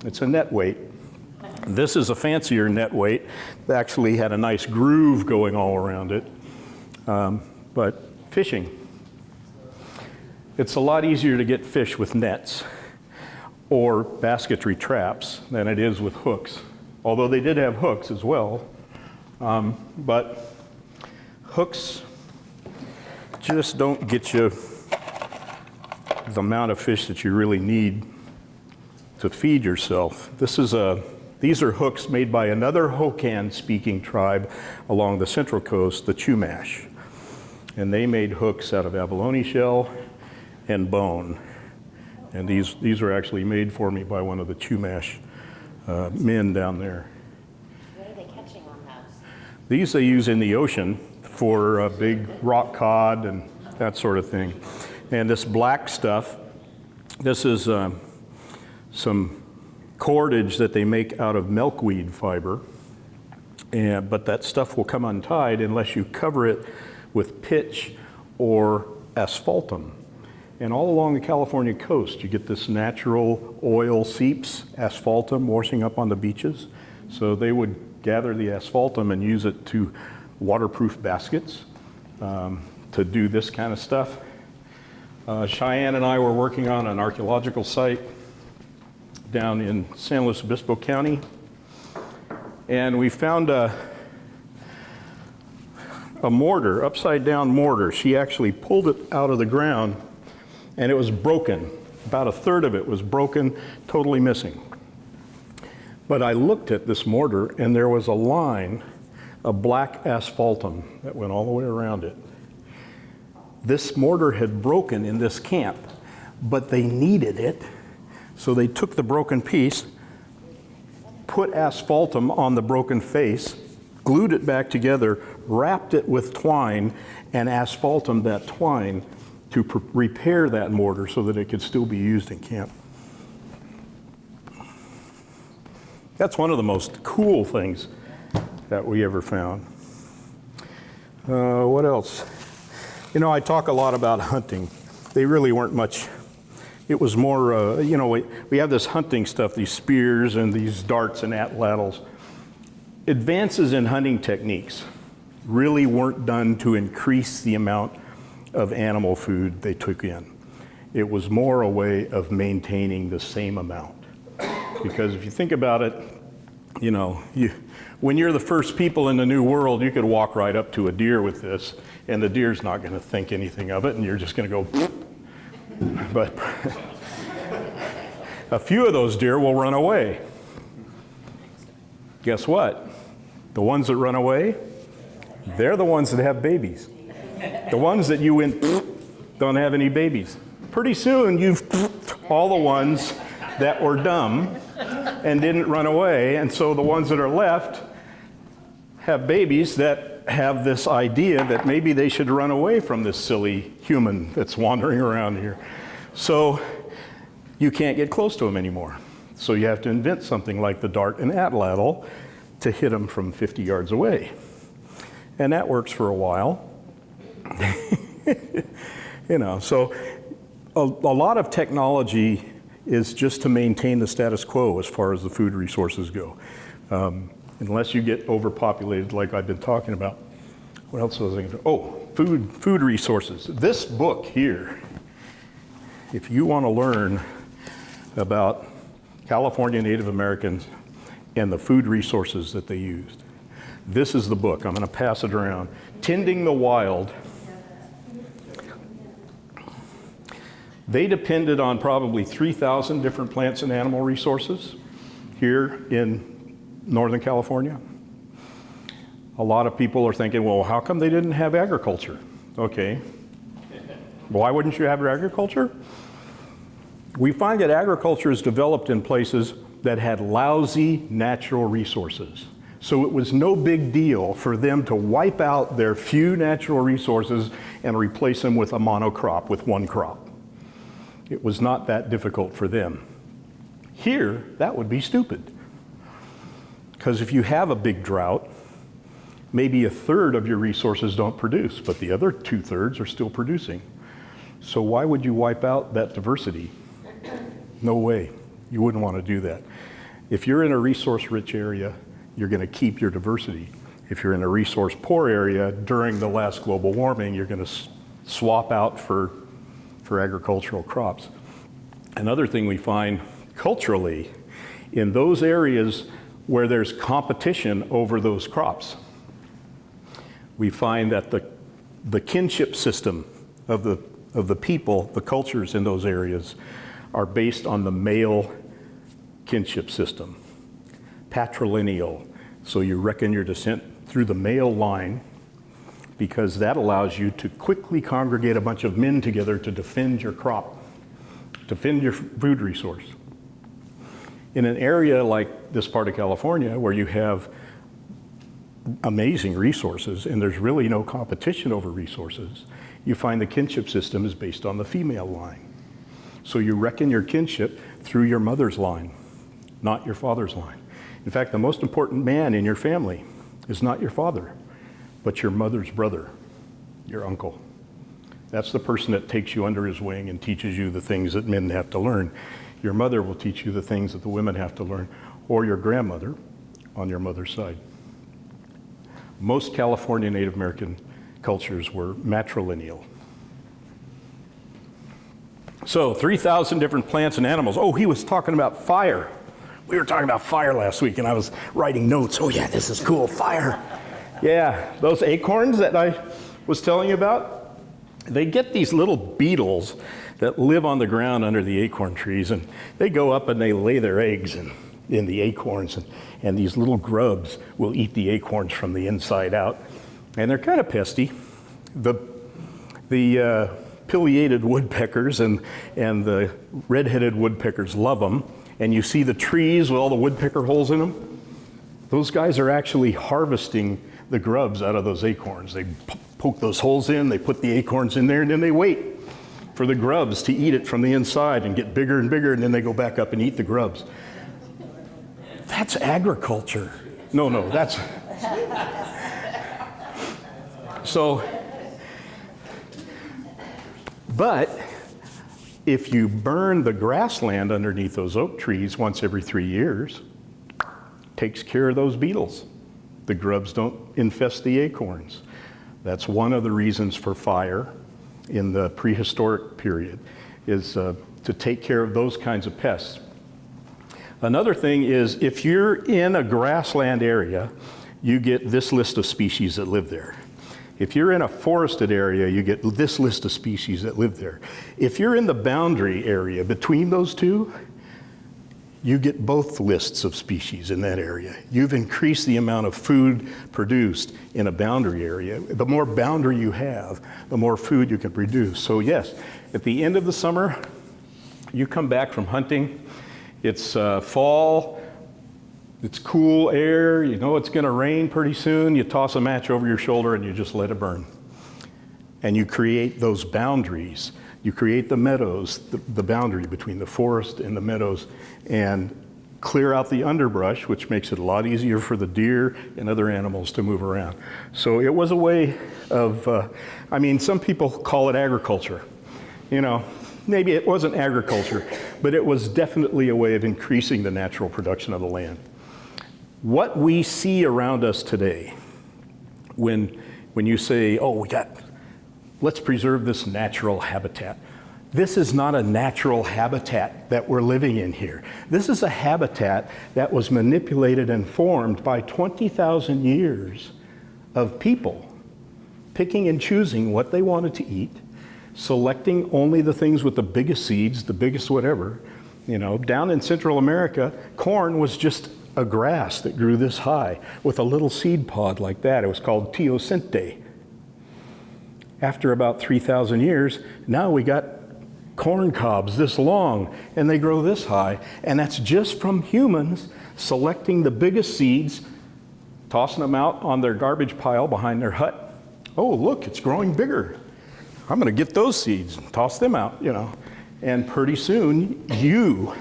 It's a net weight. This is a fancier net weight. It actually had a nice groove going all around it. But fishing. It's a lot easier to get fish with nets or basketry traps than it is with hooks. Although they did have hooks as well. But hooks just don't get you the amount of fish that you really need to feed yourself. These are hooks made by another Hokan-speaking tribe along the central coast, the Chumash. And they made hooks out of abalone shell and bone. And these were actually made for me by one of the Chumash men down there. What are they catching on those? These they use in the ocean for big rock cod and that sort of thing. And this black stuff, this is some cordage that they make out of milkweed fiber. But that stuff will come untied unless you cover it with pitch or asphaltum. And all along the California coast, you get this natural oil seeps, asphaltum, washing up on the beaches. So they would gather the asphaltum and use it to waterproof baskets to do this kind of stuff. Cheyenne and I were working on an archaeological site down in San Luis Obispo County, and we found a mortar, upside down mortar. She actually pulled it out of the ground, and it was broken. About a third of it was broken, totally missing. But I looked at this mortar, and there was a line of black asphaltum that went all the way around it. This mortar had broken in this camp, but they needed it, so they took the broken piece, put asphaltum on the broken face, glued it back together, wrapped it with twine, and asphaltum that twine to repair that mortar so that it could still be used in camp. That's one of the most cool things that we ever found. What else? You know, I talk a lot about hunting. They really weren't much. It was more, we have this hunting stuff, these spears and these darts and atlatls. advances in hunting techniques really weren't done to increase the amount of animal food they took in. It was more a way of maintaining the same amount. Because if you think about it, you know, when you're the first people in the new world, you could walk right up to a deer with this, and the deer's not going to think anything of it, and you're just going to go, but a few of those deer will run away. Guess what? The ones that run away, they're the ones that have babies. The ones that you went don't have any babies. Pretty soon, you've all the ones that were dumb and didn't run away, and so the ones that are left have babies that have this idea that maybe they should run away from this silly human that's wandering around here. So you can't get close to them anymore. So you have to invent something like the dart and atlatl to hit them from 50 yards away. And that works for a while. You know, so a lot of technology is just to maintain the status quo as far as the food resources go. Unless you get overpopulated like I've been talking about. What else was I going to do? Oh, food resources. This book here, if you want to learn about California Native Americans and the food resources that they used, this is the book. I'm going to pass it around. Tending the Wild. They depended on probably 3,000 different plants and animal resources here in Northern California. A lot of people are thinking, well, how come they didn't have agriculture? Okay. Why wouldn't you have agriculture? We find that agriculture is developed in places that had lousy natural resources. So it was no big deal for them to wipe out their few natural resources and replace them with a monocrop, with one crop. It was not that difficult for them. Here, that would be stupid. Because if you have a big drought, maybe a third of your resources don't produce, but the other 2/3 are still producing. So why would you wipe out that diversity? No way. You wouldn't want to do that. If you're in a resource-rich area, you're going to keep your diversity. If you're in a resource-poor area, during the last global warming, you're going to swap out for agricultural crops. Another thing we find culturally, in those areas where there's competition over those crops, we find that the kinship system of the people, the cultures in those areas, are based on the male kinship system, patrilineal. So you reckon your descent through the male line, because that allows you to quickly congregate a bunch of men together to defend your crop, defend your food resource. In an area like this part of California, where you have amazing resources and there's really no competition over resources, you find the kinship system is based on the female line. So you reckon your kinship through your mother's line, not your father's line. In fact, the most important man in your family is not your father, but your mother's brother, your uncle. That's the person that takes you under his wing and teaches you the things that men have to learn. Your mother will teach you the things that the women have to learn, or your grandmother on your mother's side. Most California Native American cultures were matrilineal. So 3,000 different plants and animals. Oh, he was talking about fire. We were talking about fire last week, and I was writing notes. Oh yeah, this is cool, fire. Yeah, those acorns that I was telling you about, they get these little beetles that live on the ground under the acorn trees, and they go up and they lay their eggs in the acorns, and these little grubs will eat the acorns from the inside out. And they're kind of pesty. The pileated woodpeckers and the red-headed woodpeckers love them, and you see the trees with all the woodpecker holes in them. Those guys are actually harvesting the grubs out of those acorns. They poke those holes in, they put the acorns in there, and then they wait for the grubs to eat it from the inside and get bigger and bigger, and then they go back up and eat the grubs. That's agriculture. No, that's... So, but if you burn the grassland underneath those oak trees once every 3 years, takes care of those beetles. The grubs don't infest the acorns. That's one of the reasons for fire in the prehistoric period, is to take care of those kinds of pests. Another thing is, if you're in a grassland area, you get this list of species that live there. If you're in a forested area, you get this list of species that live there. If you're in the boundary area between those two, you get both lists of species in that area. You've increased the amount of food produced in a boundary area. The more boundary you have, the more food you can produce. So yes, at the end of the summer, you come back from hunting, it's fall, it's cool air, you know it's gonna rain pretty soon, you toss a match over your shoulder and you just let it burn. And you create those boundaries. You create the meadows, the boundary between the forest and the meadows, and clear out the underbrush, which makes it a lot easier for the deer and other animals to move around. So it was a way of, some people call it agriculture. You know, maybe it wasn't agriculture, but it was definitely a way of increasing the natural production of the land. What we see around us today, when you say, oh, let's preserve this natural habitat. This is not a natural habitat that we're living in here. This is a habitat that was manipulated and formed by 20,000 years of people picking and choosing what they wanted to eat, selecting only the things with the biggest seeds, the biggest whatever. You know, down in Central America, corn was just a grass that grew this high with a little seed pod like that. It was called teosinte. After about 3,000 years, now we got corn cobs this long, and they grow this high, and that's just from humans selecting the biggest seeds, tossing them out on their garbage pile behind their hut. Oh, look, it's growing bigger. I'm gonna get those seeds and toss them out, you know. And pretty soon, you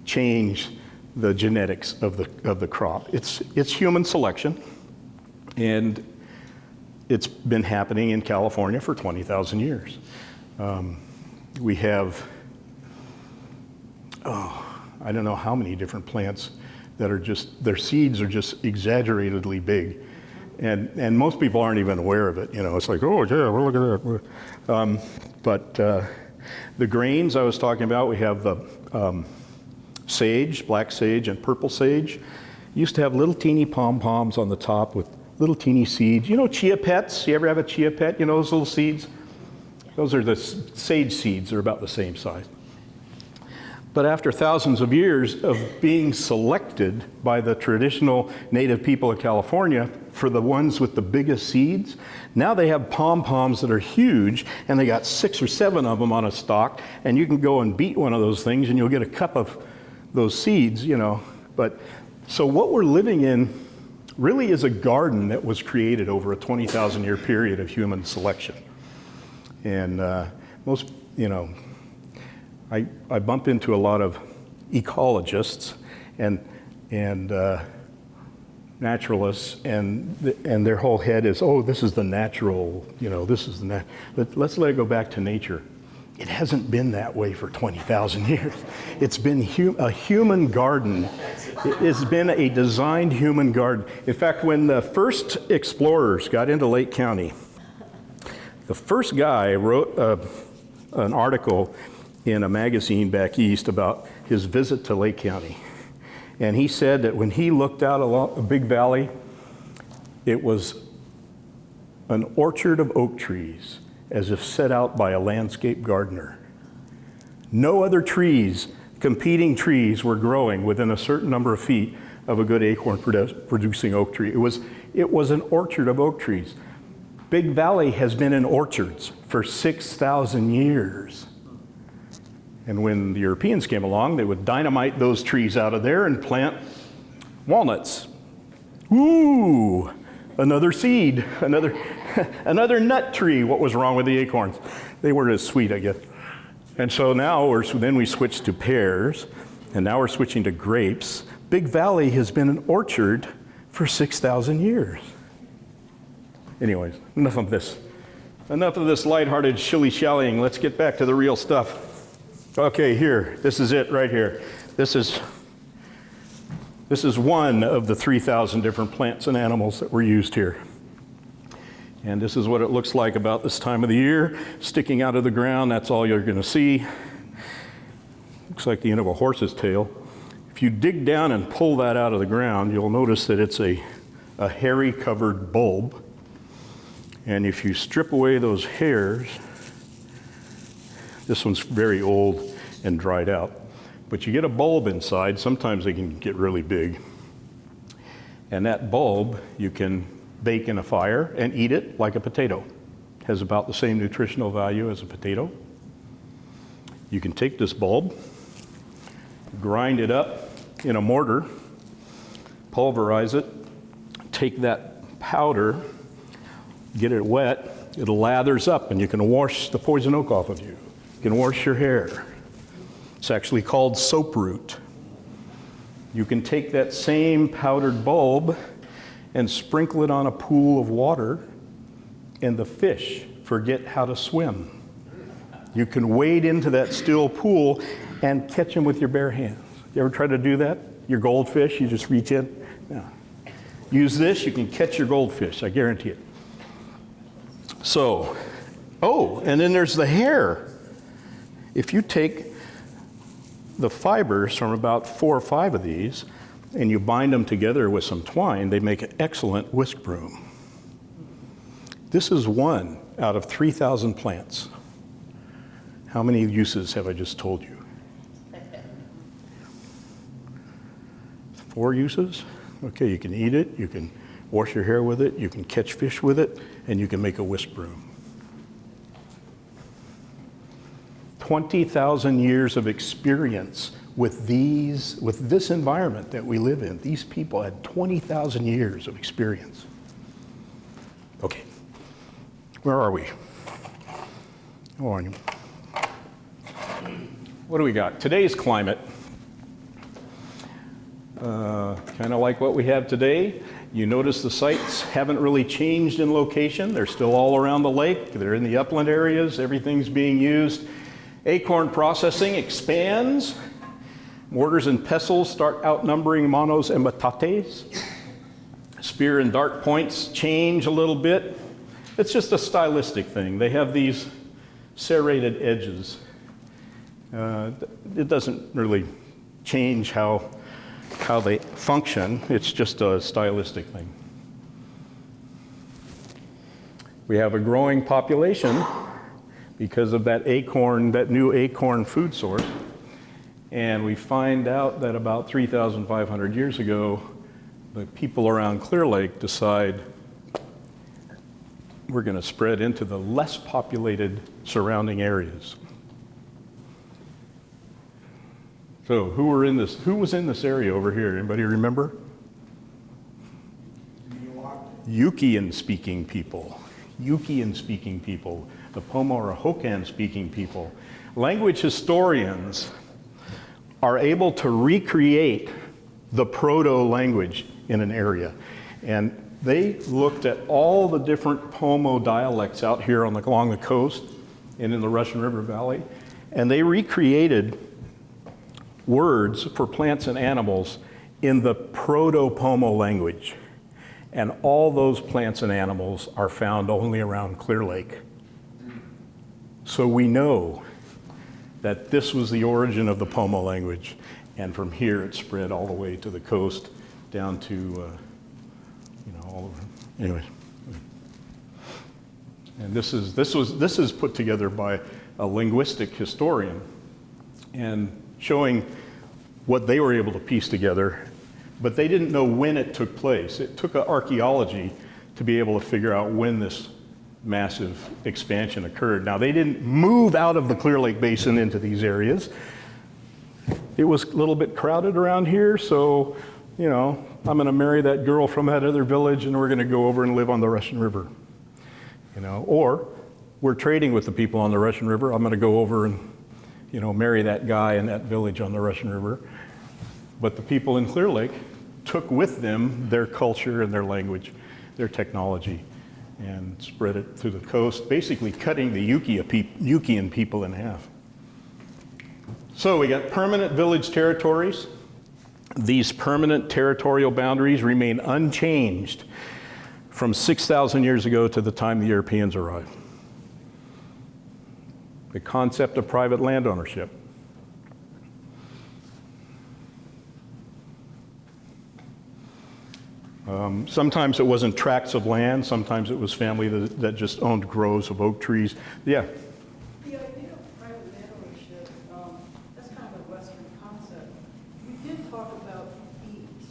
change the genetics of the crop. It's human selection, and it's been happening in California for 20,000 years. We have, I don't know how many different plants that are just, their seeds are just exaggeratedly big. And most people aren't even aware of it. You know, it's like, oh yeah, well, look at that. But the grains I was talking about, we have the sage, black sage and purple sage. Used to have little teeny pom-poms on the top with little teeny seeds. You know chia pets? You ever have a chia pet? You know those little seeds? Those are the sage seeds. They're about the same size. But after thousands of years of being selected by the traditional native people of California for the ones with the biggest seeds, now they have pom-poms that are huge, and they got 6 or 7 of them on a stalk, and you can go and beat one of those things and you'll get a cup of those seeds, you know. But so what we're living in really is a garden that was created over a 20,000 year period of human selection. And most, you know, I bump into a lot of ecologists and naturalists, and their whole head is, oh, this is the natural, you know, this is the let's let it go back to nature. It hasn't been that way for 20,000 years. It's been a human garden. It has been a designed human garden. In fact, when the first explorers got into Lake County, the first guy wrote an article in a magazine back east about his visit to Lake County. And he said that when he looked out along a big valley, it was an orchard of oak trees, as if set out by a landscape gardener. No other trees, competing trees, were growing within a certain number of feet of a good acorn producing oak tree. It was an orchard of oak trees. Big Valley has been in orchards for 6,000 years. And when the Europeans came along, they would dynamite those trees out of there and plant walnuts. Ooh, another seed, another nut tree. What was wrong with the acorns? They weren't as sweet, I guess. And so now then we switched to pears, and now we're switching to grapes. Big Valley has been an orchard for 6,000 years. Anyways, enough of this. Enough of this lighthearted shilly-shallying. Let's get back to the real stuff. Okay, here, this is it right here. This This is one of the 3,000 different plants and animals that were used here. And this is what it looks like about this time of the year. Sticking out of the ground, that's all you're going to see. Looks like the end of a horse's tail. If you dig down and pull that out of the ground, you'll notice that it's a hairy-covered bulb. And if you strip away those hairs, this one's very old and dried out. But you get a bulb inside. Sometimes they can get really big. And that bulb, you can bake in a fire and eat it like a potato. It has about the same nutritional value as a potato. You can take this bulb, grind it up in a mortar, pulverize it, take that powder, get it wet, it lathers up, and you can wash the poison oak off of you. You can wash your hair. It's actually called soap root. You can take that same powdered bulb and sprinkle it on a pool of water, and the fish forget how to swim. You can wade into that still pool and catch them with your bare hands. You ever try to do that? Your goldfish, you just reach in? No. Use this, you can catch your goldfish, I guarantee it. So, oh, and then there's the hair. If you take the fibers from about 4 or 5 of these and you bind them together with some twine, they make an excellent whisk broom. This is one out of 3,000 plants. How many uses have I just told you? 4 uses? Okay, you can eat it, you can wash your hair with it, you can catch fish with it, and you can make a whisk broom. 20,000 years of experience with this environment that we live in. These people had 20,000 years of experience. Okay, where are we? How are you? What do we got? Today's climate. Kind of like what we have today. You notice the sites haven't really changed in location. They're still all around the lake. They're in the upland areas. Everything's being used. Acorn processing expands. Mortars and pestles start outnumbering monos and batates. Spear and dart points change a little bit. It's just a stylistic thing. They have these serrated edges. It doesn't really change how they function. It's just a stylistic thing. We have a growing population because of that acorn, that new acorn food source. And we find out that about 3,500 years ago, the people around Clear Lake decide we're going to spread into the less populated surrounding areas. So who was in this area over here? Anybody remember? Yukian speaking people. Yukian speaking people. The Pomo or Hokan speaking people. Language historians are able to recreate the proto-language in an area. And they looked at all the different Pomo dialects out here along the coast and in the Russian River Valley, and they recreated words for plants and animals in the proto-Pomo language. And all those plants and animals are found only around Clear Lake. So we know that this was the origin of the Pomo language, and from here it spread all the way to the coast down to, all over. Anyway, and this is put together by a linguistic historian, and showing what they were able to piece together, but they didn't know when it took place. It took archaeology to be able to figure out when this massive expansion occurred. Now, they didn't move out of the Clear Lake Basin into these areas. It was a little bit crowded around here, so, I'm going to marry that girl from that other village and we're going to go over and live on the Russian River. Or we're trading with the people on the Russian River. I'm going to go over and, marry that guy in that village on the Russian River. But the people in Clear Lake took with them their culture and their language, their technology, and spread it through the coast, basically cutting the Yukian people in half. So we got permanent village territories. These permanent territorial boundaries remain unchanged from 6,000 years ago to the time the Europeans arrived. The concept of private land ownership. Sometimes it wasn't tracts of land, sometimes it was family that just owned groves of oak trees. Yeah. The idea of private land ownership, that's kind of a Western concept. You did talk about fees,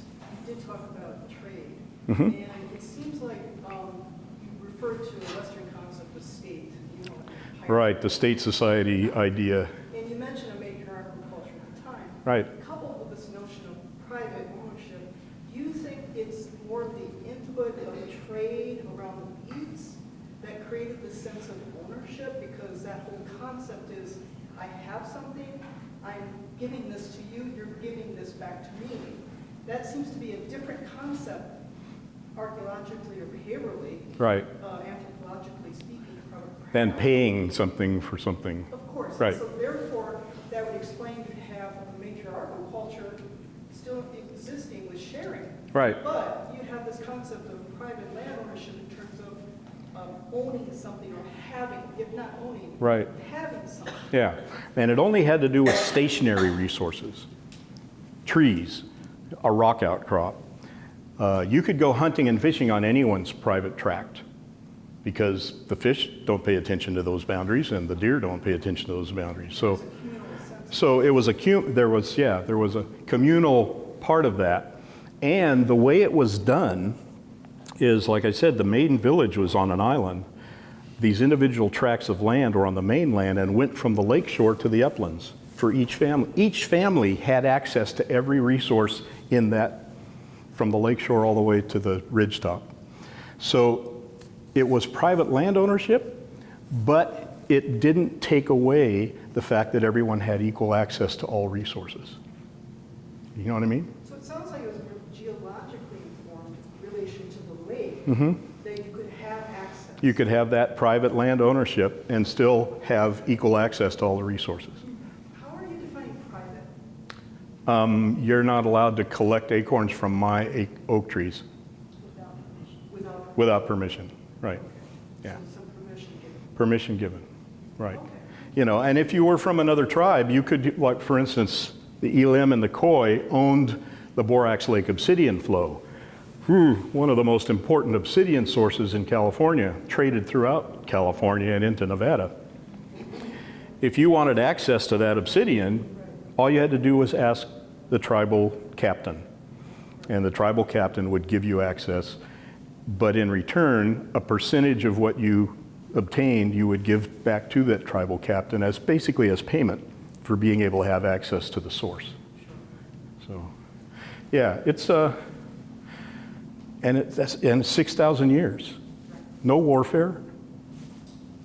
you did talk about trade, and it seems like you referred to a Western concept of state. Right, the state society idea. And you mentioned a major agriculture at the time. Right. Coupled with this notion of private ownership, do you think it's more of the input of trade around the beats that created the sense of ownership? Because that whole concept is, I have something, I'm giving this to you, you're giving this back to me. That seems to be a different concept, archaeologically or behaviorally, Right. Anthropologically speaking. Than paying something for something. Of course. Right. So therefore, that would explain you have a major agriculture still existing with sharing. Right. But you have this concept of private land ownership in terms of owning something or having, if not owning, Right. having something. Yeah, and it only had to do with stationary resources. Trees, a rock outcrop. You could go hunting and fishing on anyone's private tract, because the fish don't pay attention to those boundaries and the deer don't pay attention to those boundaries. So it was there was a communal part of that. And the way it was done is, like I said, the main village was on an island. These individual tracts of land were on the mainland and went from the lakeshore to the uplands for each family. Each family had access to every resource in that, from the lakeshore all the way to the ridgetop. So it was private land ownership, but it didn't take away the fact that everyone had equal access to all resources. You know what I mean? So it sounds like it was a geologically informed relation to the lake that you could have access. You could have that private land ownership and still have equal access to all the resources. How are you defining private? You're not allowed to collect acorns from my oak trees Without permission? without permission. Right. Yeah. Some permission given. Permission given. Right. Okay. You know, and if you were from another tribe, you could, like for instance, the Elam and the Khoi owned the Borax Lake obsidian flow. One of the most important obsidian sources in California, traded throughout California and into Nevada. If you wanted access to that obsidian, all you had to do was ask the tribal captain, and the tribal captain would give you access. But in return, a percentage of what you obtained, you would give back to that tribal captain as basically as payment for being able to have access to the source. So, yeah, it's and it's 6,000 years, no warfare,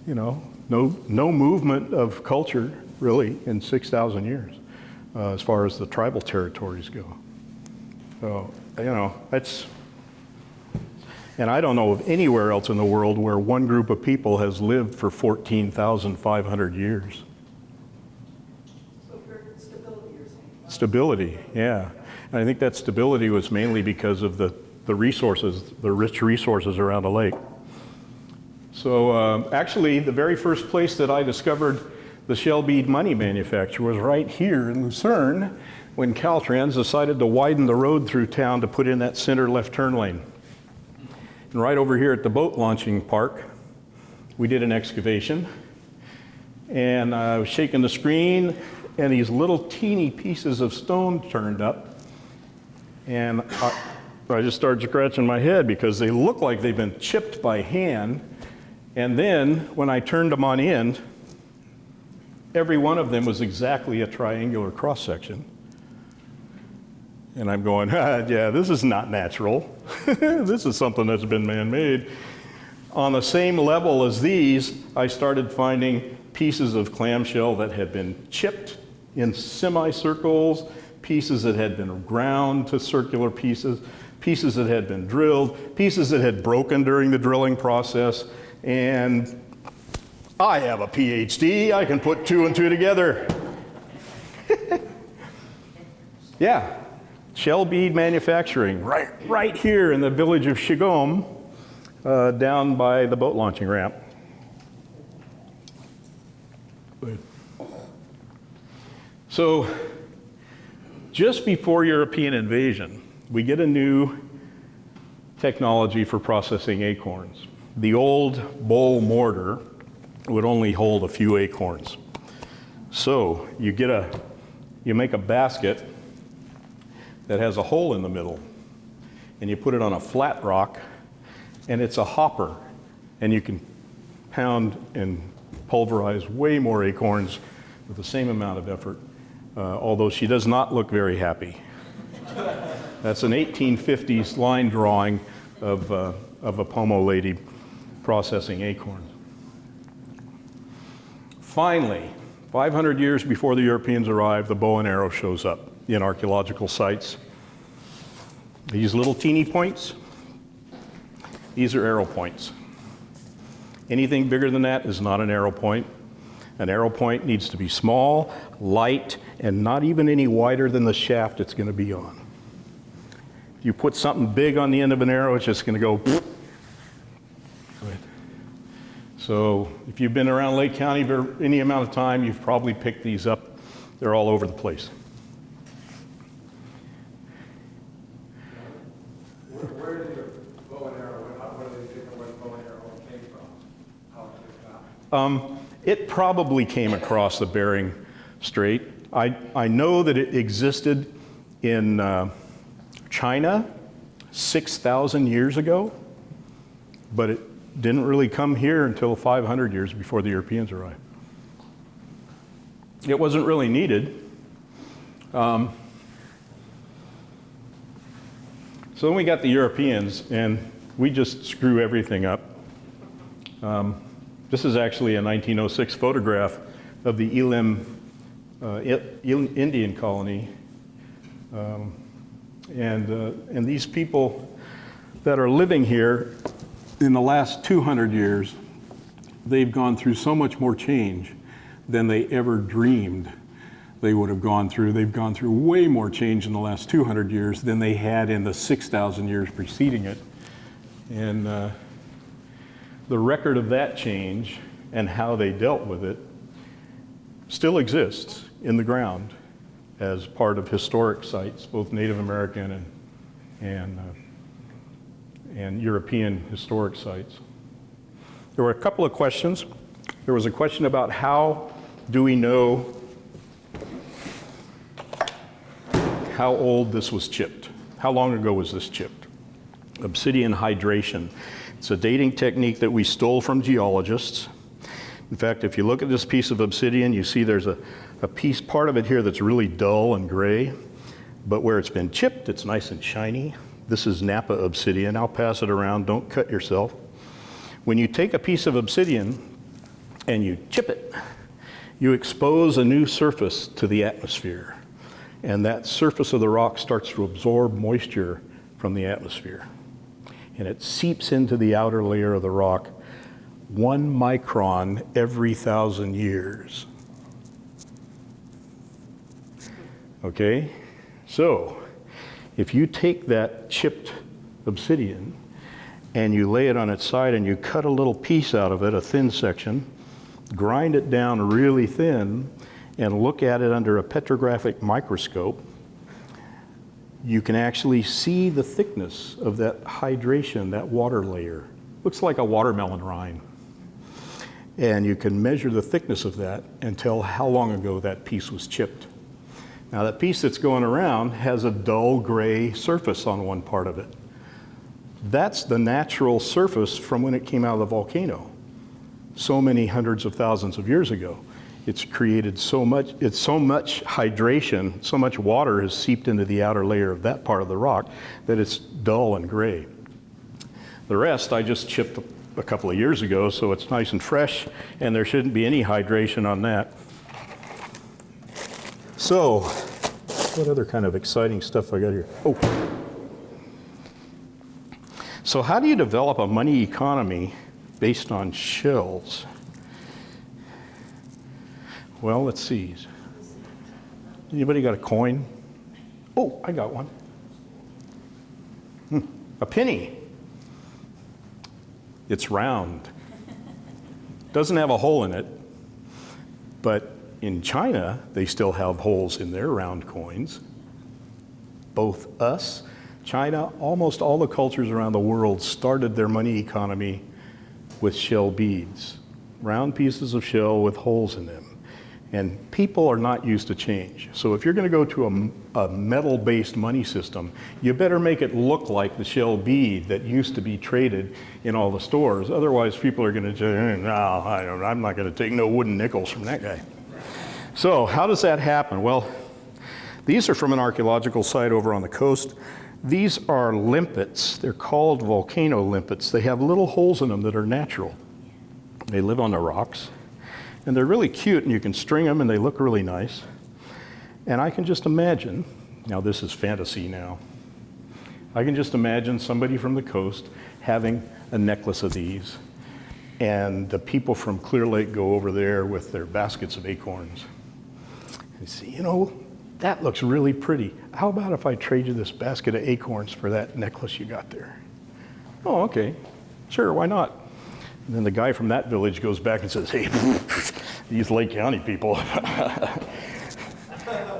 you know, no movement of culture really in 6,000 years, as far as the tribal territories go. So, you know, that's. And I don't know of anywhere else in the world where one group of people has lived for 14,500 years. So for stability, you're saying? Stability, yeah. And I think that stability was mainly because of the resources, the rich resources around the lake. So actually, the very first place that I discovered the shell bead money manufacture was right here in Lucerne, when Caltrans decided to widen the road through town to put in that center left turn lane. And right over here at the boat launching park, we did an excavation. And I was shaking the screen, and these little teeny pieces of stone turned up. And I just started scratching my head because they look like they've been chipped by hand. And then when I turned them on end, every one of them was exactly a triangular cross section. And I'm going, yeah, this is not natural. This is something that's been man-made. On the same level as these, I started finding pieces of clamshell that had been chipped in semicircles, pieces that had been ground to circular pieces, pieces that had been drilled, pieces that had broken during the drilling process. And I have a PhD. I can put two and two together. Yeah. Shell bead manufacturing, right here in the village of Chigom, down by the boat launching ramp. So, just before European invasion, we get a new technology for processing acorns. The old bowl mortar would only hold a few acorns. So you make a basket that has a hole in the middle, and you put it on a flat rock, and it's a hopper, and you can pound and pulverize way more acorns with the same amount of effort, although she does not look very happy. That's an 1850s line drawing of a pomo lady processing acorns. Finally, 500 years before the Europeans arrived, the bow and arrow shows up in archaeological sites. These little teeny points, these are arrow points. Anything bigger than that is not an arrow point. An arrow point needs to be small, light, and not even any wider than the shaft it's going to be on. If you put something big on the end of an arrow, it's just going to go. So if you've been around Lake County for any amount of time, you've probably picked these up. They're all over the place. Where did your bow and arrow, what do they think of where the bow and arrow came from? How it came about? It probably came across the Bering Strait. I know that it existed in China 6,000 years ago, but it didn't really come here until 500 years before the Europeans arrived. It wasn't really needed. So then we got the Europeans, and we just screw everything up. This is actually a 1906 photograph of the Elim Indian colony. And these people that are living here in the last 200 years, they've gone through so much more change than they ever dreamed they would have gone through. They've gone through way more change in the last 200 years than they had in the 6,000 years preceding it. And the record of that change and how they dealt with it still exists in the ground as part of historic sites, both Native American and European historic sites. There were a couple of questions. There was a question about how do we know how old this was chipped? How long ago was this chipped? Obsidian hydration. It's a dating technique that we stole from geologists. In fact, if you look at this piece of obsidian, you see there's a piece, part of it here that's really dull and gray, but where it's been chipped, it's nice and shiny. This is Napa obsidian. I'll pass it around, don't cut yourself. When you take a piece of obsidian and you chip it, you expose a new surface to the atmosphere. And that surface of the rock starts to absorb moisture from the atmosphere. And it seeps into the outer layer of the rock 1 micron every 1,000 years. Okay? So, if you take that chipped obsidian and you lay it on its side and you cut a little piece out of it, a thin section, grind it down really thin, and look at it under a petrographic microscope, you can actually see the thickness of that hydration, that water layer. Looks like a watermelon rind. And you can measure the thickness of that and tell how long ago that piece was chipped. Now that piece that's going around has a dull gray surface on one part of it. That's the natural surface from when it came out of the volcano so many hundreds of thousands of years ago. It's created so much hydration, so much water has seeped into the outer layer of that part of the rock that it's dull and gray. The rest I just chipped a couple of years ago, so it's nice and fresh, and there shouldn't be any hydration on that. So, what other kind of exciting stuff I got here? Oh. So how do you develop a money economy based on shells? Well, let's see. Anybody got a coin? Oh, I got one. A penny. It's round. Doesn't have a hole in it. But in China, they still have holes in their round coins. Both us, China, almost all the cultures around the world started their money economy with shell beads, round pieces of shell with holes in them. And people are not used to change. So if you're going to go to a metal-based money system, you better make it look like the shell bead that used to be traded in all the stores. Otherwise, people are going to say, no, I'm not going to take no wooden nickels from that guy. So how does that happen? Well, these are from an archaeological site over on the coast. These are limpets. They're called volcano limpets. They have little holes in them that are natural. They live on the rocks. And they're really cute, and you can string them, and they look really nice. And I can just imagine, now this is fantasy now, I can just imagine somebody from the coast having a necklace of these, and the people from Clear Lake go over there with their baskets of acorns. And say, you know, that looks really pretty. How about if I trade you this basket of acorns for that necklace you got there? Oh, okay. Sure, why not? And then the guy from that village goes back and says, hey, these Lake County people,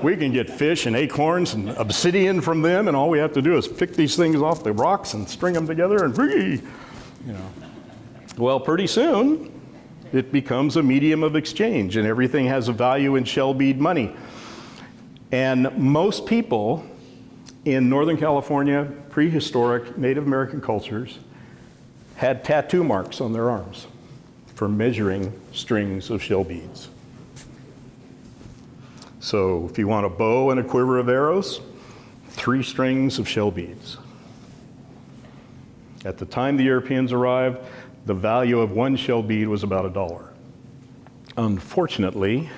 we can get fish and acorns and obsidian from them, and all we have to do is pick these things off the rocks and string them together and you know. Well, pretty soon, it becomes a medium of exchange, and everything has a value in shell bead money. And most people in Northern California, prehistoric Native American cultures, had tattoo marks on their arms for measuring strings of shell beads. So if you want a bow and a quiver of arrows, 3 strings of shell beads. At the time the Europeans arrived, the value of 1 shell bead was about $1. Unfortunately,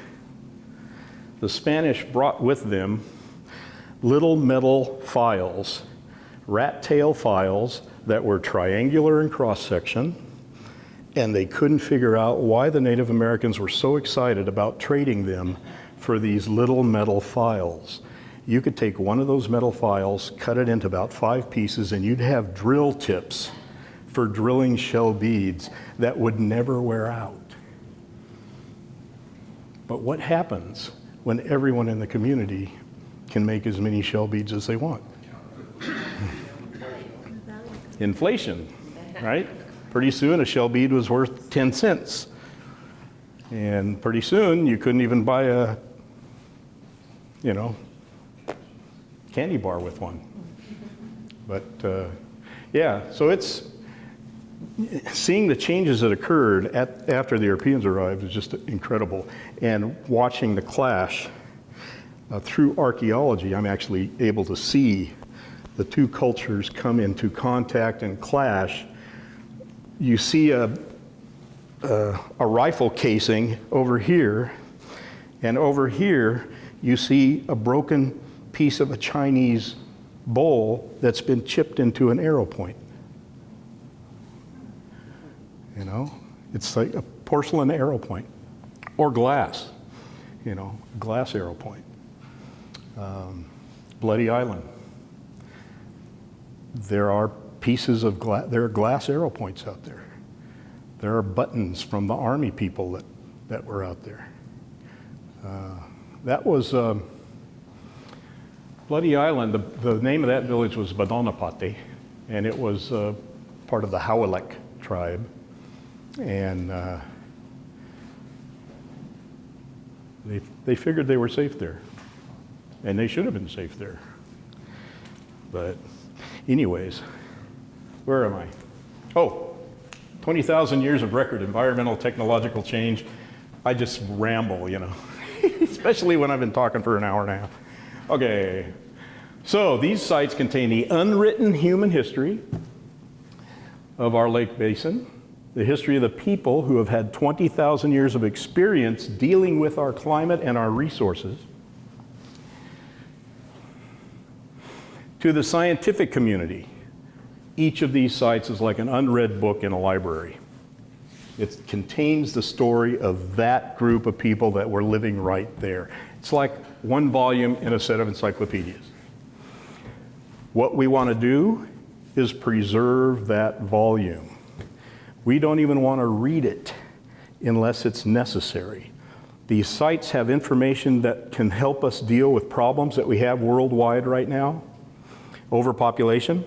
the Spanish brought with them little metal files, rat tail files that were triangular in cross-section, and they couldn't figure out why the Native Americans were so excited about trading them for these little metal files. You could take one of those metal files, cut it into about 5 pieces, and you'd have drill tips for drilling shell beads that would never wear out. But what happens when everyone in the community can make as many shell beads as they want? Inflation, right? Pretty soon a shell bead was worth 10 cents. And pretty soon you couldn't even buy a, candy bar with one. But yeah, so it's, seeing the changes that occurred after the Europeans arrived is just incredible. And watching the clash through archaeology, I'm actually able to see the two cultures come into contact and clash. You see a rifle casing over here, and over here you see a broken piece of a Chinese bowl that's been chipped into an arrow point. It's like a porcelain arrow point, or glass, glass arrow point. Bloody Island. There are pieces of glass, there are glass arrow points out there. There are buttons from the army people that were out there. That was Bloody Island. The name of that village was Badonapate, and it was part of the Howelek tribe. And they figured they were safe there, and they should have been safe there. But anyways, where am I? Oh, 20,000 years of record environmental technological change. I just ramble, especially when I've been talking for an hour and a half. Okay, so these sites contain the unwritten human history of our lake basin, the history of the people who have had 20,000 years of experience dealing with our climate and our resources, to the scientific community. Each of these sites is like an unread book in a library. It contains the story of that group of people that were living right there. It's like one volume in a set of encyclopedias. What we want to do is preserve that volume. We don't even want to read it unless it's necessary. These sites have information that can help us deal with problems that we have worldwide right now. Overpopulation,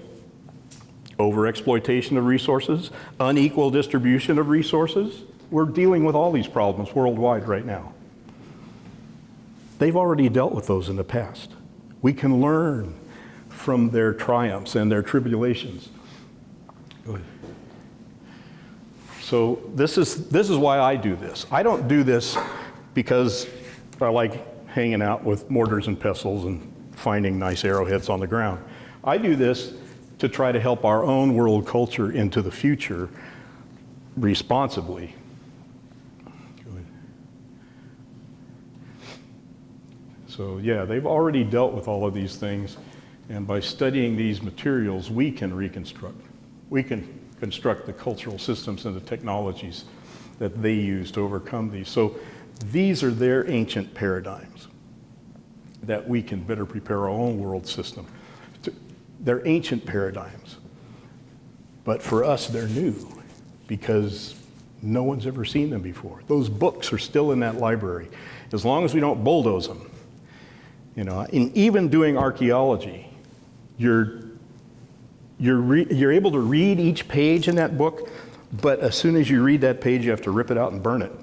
overexploitation of resources, unequal distribution of resources. We're dealing with all these problems worldwide right now. They've already dealt with those in the past. We can learn from their triumphs and their tribulations. Go ahead. So this is why I do this. I don't do this because I like hanging out with mortars and pestles and finding nice arrowheads on the ground. I do this to try to help our own world culture into the future responsibly. So yeah, they've already dealt with all of these things, and by studying these materials, we can reconstruct. We can construct the cultural systems and the technologies that they use to overcome these. So these are their ancient paradigms that we can better prepare our own world system. They're ancient paradigms, but for us, they're new because no one's ever seen them before. Those books are still in that library, as long as we don't bulldoze them. You know, in even doing archaeology, you're able to read each page in that book, but as soon as you read that page, you have to rip it out and burn it.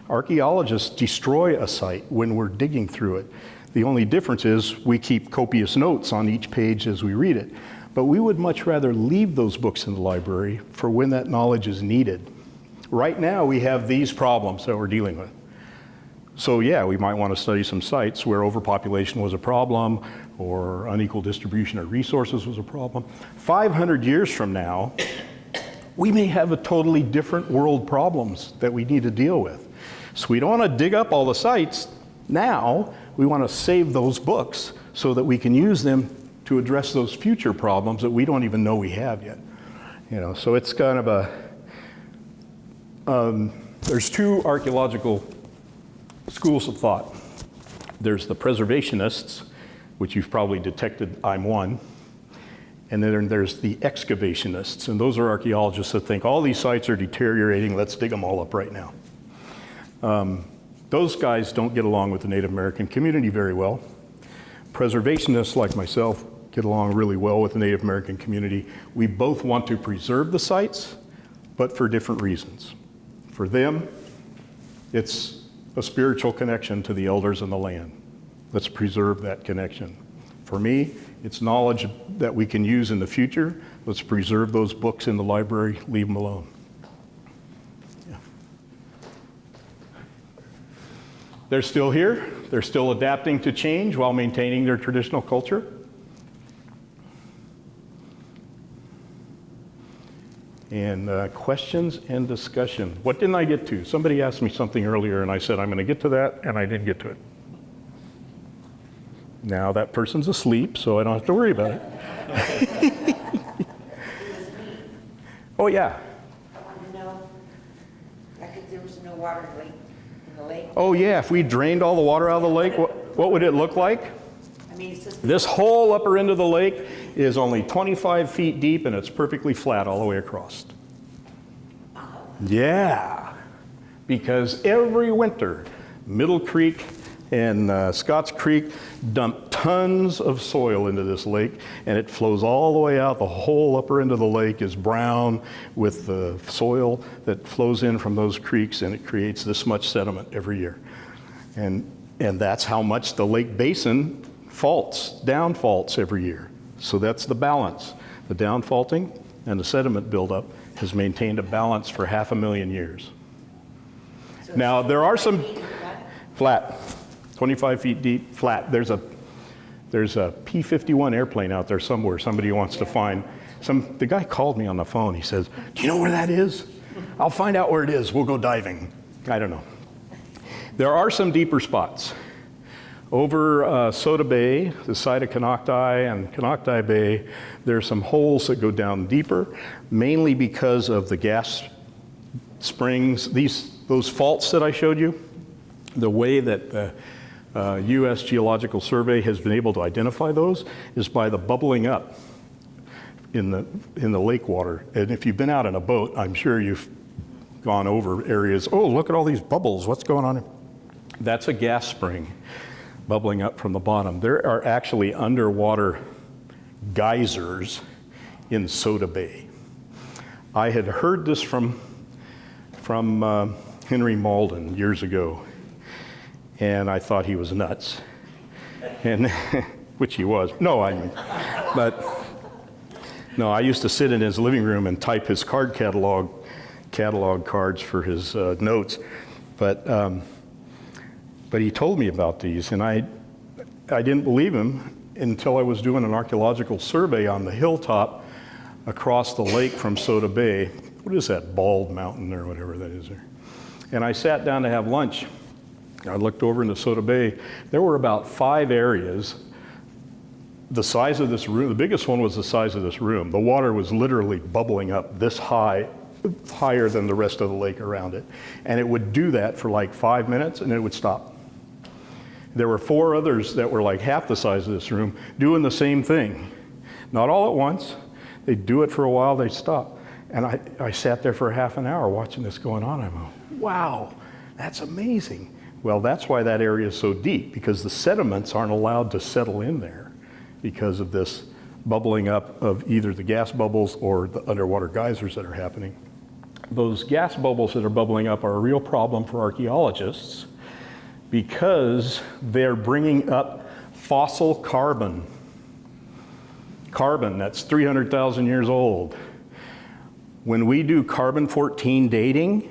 Archaeologists destroy a site when we're digging through it. The only difference is we keep copious notes on each page as we read it. But we would much rather leave those books in the library for when that knowledge is needed. Right now, we have these problems that we're dealing with. So yeah, we might want to study some sites where overpopulation was a problem or unequal distribution of resources was a problem. 500 years from now, we may have a totally different world problems that we need to deal with. So we don't want to dig up all the sites now. We want to save those books so that we can use them to address those future problems that we don't even know we have yet. You know, so it's kind of a, there's two archaeological schools of thought. There's the preservationists, which you've probably detected I'm one, and then there's the excavationists, and those are archaeologists that think all these sites are deteriorating, let's dig them all up right now. Those guys don't get along with the Native American community very well. Preservationists like myself get along really well with the Native American community. We both want to preserve the sites, but for different reasons. For them, it's a spiritual connection to the elders and the land. Let's preserve that connection. For me, it's knowledge that we can use in the future. Let's preserve those books in the library, leave them alone. Yeah. They're still here. They're still adapting to change while maintaining their traditional culture. And questions and discussion. What didn't I get to? Somebody asked me something earlier and I said, I'm going to get to that, and I didn't get to it. Now that person's asleep, so I don't have to worry about it. Oh, yeah. I want to know, like if there was no water in the lake. Oh, yeah, if we drained all the water out of the lake, what would it look like? I mean, it's just This whole upper end of the lake is only 25 feet deep, and it's perfectly flat all the way across. Yeah, because every winter, Middle Creek and Scotts Creek dump tons of soil into this lake, and it flows all the way out. The whole upper end of the lake is brown with the soil that flows in from those creeks, and it creates this much sediment every year. And that's how much the lake basin down faults every year. So that's the balance. The downfaulting and the sediment buildup has maintained a balance for 500,000 years. Now, there are some flat, 25 feet deep, flat. There's a P-51 airplane out there somewhere somebody wants to find. The guy called me on the phone. He says, do you know where that is? I'll find out where it is. We'll go diving. I don't know. There are some deeper spots. Over Soda Bay, the side of Canocti and Canocti Bay, there are some holes that go down deeper, mainly because of the gas springs. Those faults that I showed you, the way that the U.S. Geological Survey has been able to identify those is by the bubbling up. in the lake water. And if you've been out in a boat, I'm sure you've gone over areas. Oh, look at all these bubbles. What's going on? That's a gas spring bubbling up from the bottom. There are actually underwater geysers in Soda Bay. I had heard this from Henry Malden years ago, and I thought he was nuts, and which he was. No, I used to sit in his living room and type his card catalog cards for his notes, but he told me about these, and I didn't believe him until I was doing an archaeological survey on the hilltop across the lake from Soda Bay. What is that, Bald Mountain or whatever that is there? And I sat down to have lunch. I looked over into Soda Bay. There were about 5 areas the size of this room. The biggest one was the size of this room. The water was literally bubbling up this high, higher than the rest of the lake around it. And it would do that for like 5 minutes and it would stop. There were 4 others that were like half the size of this room doing the same thing. Not all at once. They'd do it for a while, they'd stop. And I sat there for half an hour watching this going on. I'm like, wow, that's amazing. Well, that's why that area is so deep, because the sediments aren't allowed to settle in there because of this bubbling up of either the gas bubbles or the underwater geysers that are happening. Those gas bubbles that are bubbling up are a real problem for archaeologists because they're bringing up fossil carbon. Carbon that's 300,000 years old. When we do carbon-14 dating,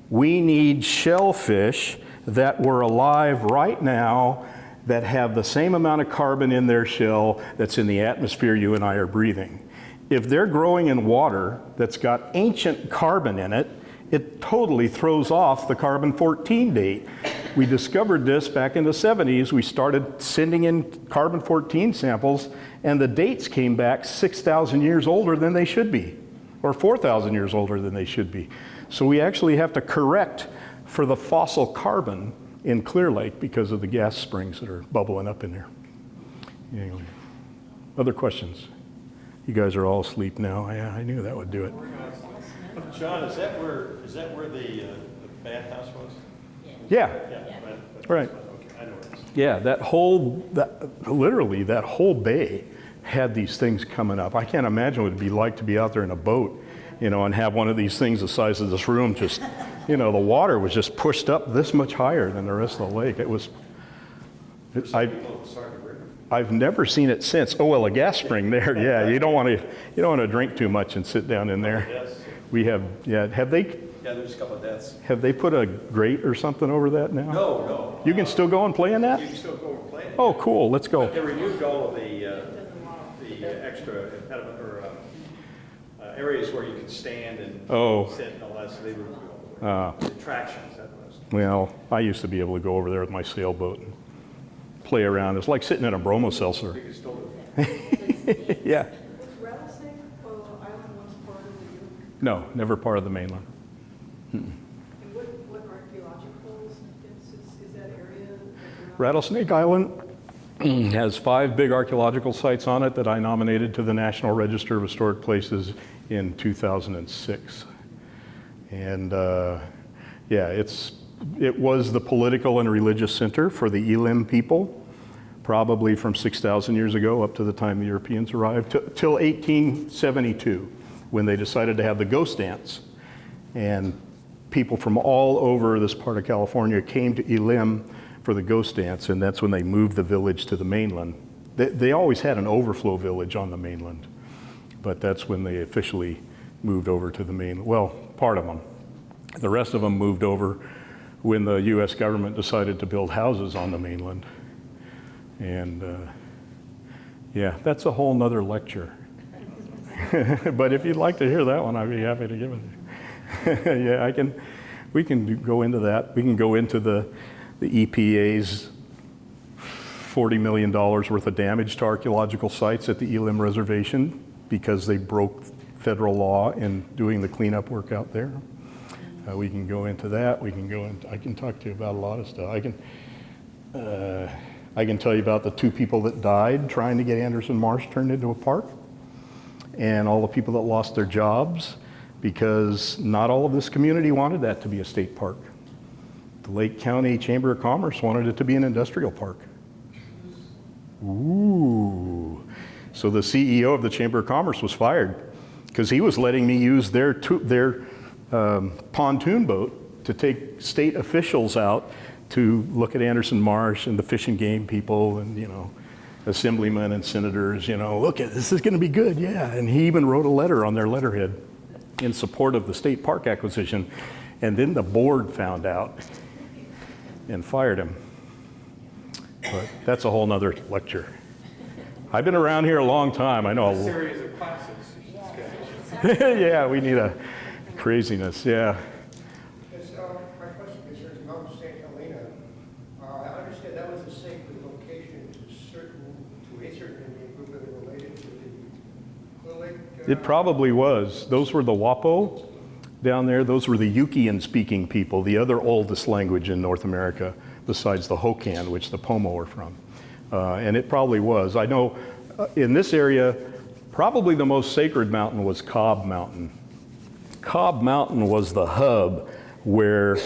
we need shellfish that were alive right now that have the same amount of carbon in their shell that's in the atmosphere you and I are breathing. If they're growing in water that's got ancient carbon in it, it totally throws off the carbon-14 date. We discovered this back in the 70s. We started sending in carbon-14 samples, and the dates came back 6,000 years older than they should be, or 4,000 years older than they should be. So we actually have to correct for the fossil carbon in Clear Lake because of the gas springs that are bubbling up in there. Anyway, other questions? You guys are all asleep now. Yeah, I knew that would do it. John, is that where the bathhouse was? Yeah, right. Okay, I know where it is. Yeah, literally that whole bay had these things coming up. I can't imagine what it'd be like to be out there in a boat, and have one of these things the size of this room just, the water was just pushed up this much higher than the rest of the lake. It was, I've never seen it since. Oh, well, a gas spring there. Yeah, you don't want to drink too much and sit down in there. Yes. We have, have they? Yeah, there's a couple of deaths. Have they put a grate or something over that now? No. You can still go and play in that? You can still go and play it. Oh, cool. Let's go. But they removed all of the extra impediment or areas where you could stand and sit and all that. So they removed all the attractions. That was. Well, I used to be able to go over there with my sailboat and play around. It's like sitting in a bromo seltzer. You can still do it. Yeah. Was Rattlesnake Island once part of the Uinta? No, never part of the mainland. And what archaeological significance is that area? Rattlesnake Island has 5 big archaeological sites on it that I nominated to the National Register of Historic Places in 2006. And it was the political and religious center for the Elim people, probably from 6,000 years ago up to the time the Europeans arrived, till 1872, when they decided to have the ghost dance. And people from all over this part of California came to Elim for the ghost dance, and that's when they moved the village to the mainland. They always had an overflow village on the mainland, but that's when they officially moved over to the mainland. Well, part of them. The rest of them moved over when the U.S. government decided to build houses on the mainland. And that's a whole nother lecture. But if you'd like to hear that one, I'd be happy to give it to you. Yeah, we can go into that. We can go into the EPA's $40 million worth of damage to archaeological sites at the Elim Reservation because they broke federal law in doing the cleanup work out there. We can go into that. I can talk to you about a lot of stuff. I can tell you about the 2 people that died trying to get Anderson Marsh turned into a park. and all the people that lost their jobs, because not all of this community wanted that to be a state park. The Lake County Chamber of Commerce wanted it to be an industrial park. Ooh. So the CEO of the Chamber of Commerce was fired because he was letting me use their pontoon boat to take state officials out to look at Anderson Marsh and the Fish and Game people and, you know, assemblymen and senators, you know, look at this is going to be good, yeah. And he even wrote a letter on their letterhead in support of the state park acquisition. And then the board found out and fired him. But that's a whole nother lecture. I've been around here a long time. I know. A series of classes you should schedule. Yeah, we need a craziness, yeah. Yes, my question concerns Mount St. Helena. I understand that was a sacred location to a certain Indian group that were related to the Clear Lake. It probably was. Those were the Wapo down there. Those were the Yukian-speaking people, the other oldest language in North America, besides the Hokan, which the Pomo are from. And it probably was. I know in this area, probably the most sacred mountain was Cobb Mountain. Cobb Mountain was the hub where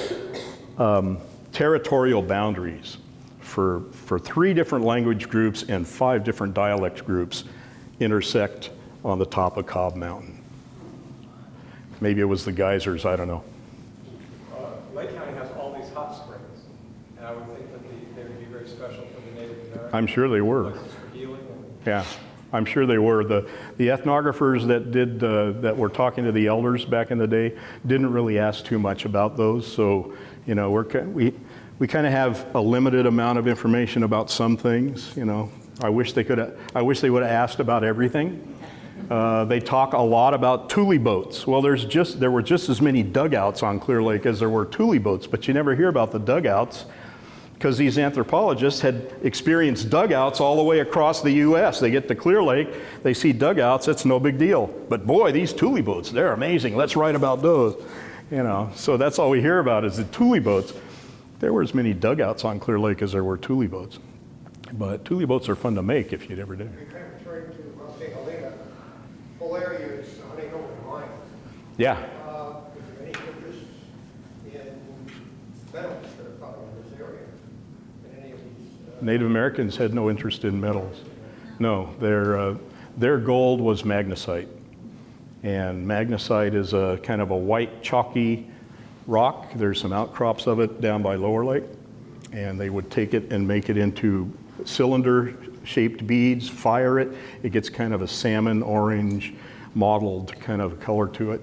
territorial boundaries for 3 different language groups and 5 different dialect groups intersect on the top of Cobb Mountain. Maybe it was the geysers, I don't know. Lake County has all these hot springs, and I would think that they would be very special for the Native Americans. I'm sure they were. Places for healing. Yeah, I'm sure they were. The ethnographers that were talking to the elders back in the day didn't really ask too much about those. So, you know, we kind of have a limited amount of information about some things. You know, I wish they would have asked about everything. They talk a lot about tule boats. Well, there were just as many dugouts on Clear Lake as there were tule boats, but you never hear about the dugouts because these anthropologists had experienced dugouts all the way across the U.S. They get to Clear Lake, they see dugouts, it's no big deal. But boy, these tule boats, they're amazing. Let's write about those. You know, so that's all we hear about is the tule boats. There were as many dugouts on Clear Lake as there were tule boats. But tule boats are fun to make if you ever did. You're kind of referring to Mount St. Helena. Whole area is hunting over the mines. Yeah. Is there any interest in metals that are found in this area? In any of these? Native Americans had no interest in metals. No, their gold was magnesite. And magnesite is a kind of a white chalky rock. There's some outcrops of it down by Lower Lake. And they would take it and make it into cylinder-shaped beads, fire it. It gets kind of a salmon orange mottled kind of color to it.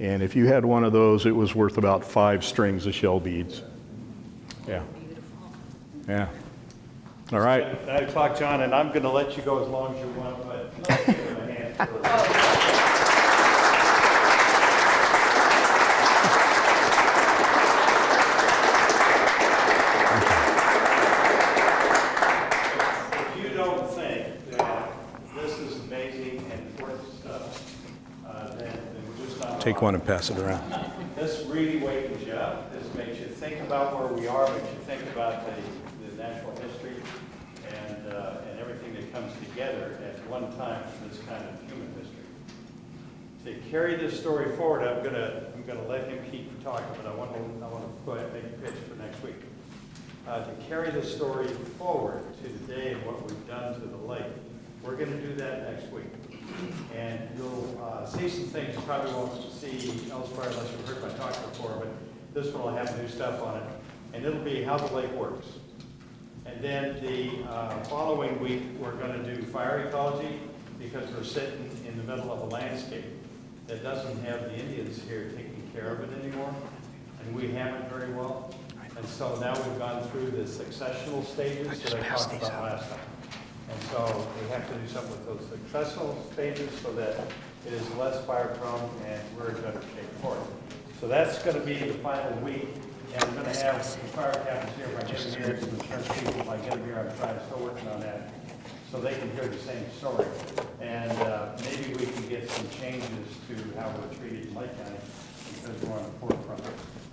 And if you had one of those, it was worth about 5 strings of shell beads. Yeah. Yeah. All right. 9 o'clock, John, and I'm going to let you go as long as you want, but let's give him a hand for If you don't think that this is amazing and important stuff, then we're just not. Take one and pass it around. This really wakens you up. This makes you think about where we are, makes you think about the natural history and everything that comes together at one time for this kind of human history. To carry this story forward, I'm gonna let him keep talking, but I want to go ahead and make a pitch for next week. To carry this story forward to today and what we've done to the lake, we're going to do that next week. And you'll see some things you probably won't see elsewhere unless you've heard my talk before, but this one will have new stuff on it. And it'll be how the lake works. And then the following week, we're going to do fire ecology because we're sitting in the middle of a landscape that doesn't have the Indians here taking care of it anymore. And we haven't very well. And so now we've gone through the successional stages that I talked about last time. And so we have to do something with those successional stages so that it is less fire prone and we're in better shape for it. So that's going to be the final week. And we're going to have the fire captains here, my engineers, and the church people, if I get them here, I'm trying, still working on that, so they can hear the same story. And maybe we can get some changes to how we're treated in Lake County because we're on the forefront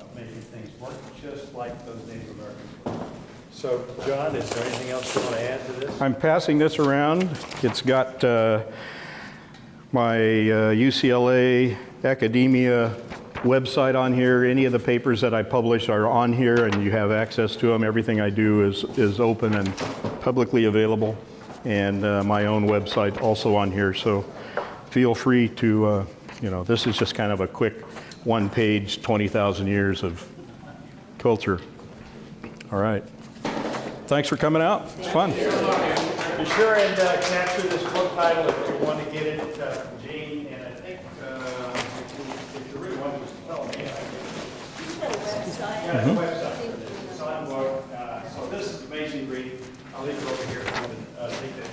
of making things work just like those Native Americans were. So, John, is there anything else you want to add to this? I'm passing this around. It's got my UCLA academia website on here. Any of the papers that I publish are on here, and you have access to them. Everything I do is open and publicly available, and my own website also on here. So feel free to, this is just kind of a quick one-page, 20,000 years of culture. All right. Thanks for coming out. It's fun. Be sure and capture this book title if you want to get it from Gene, and I think if you really want to just tell me, I can. Website. It's on book. So this is amazing reading. I'll leave it over here if you want to take that.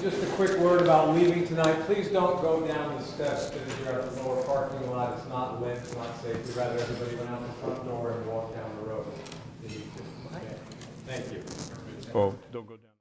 Just a quick word about leaving tonight. Please don't go down the steps because you're at the lower parking lot. It's not lit, it's not safe. We'd rather everybody went out the front door and walk down the road. Thank you. Oh, don't go down.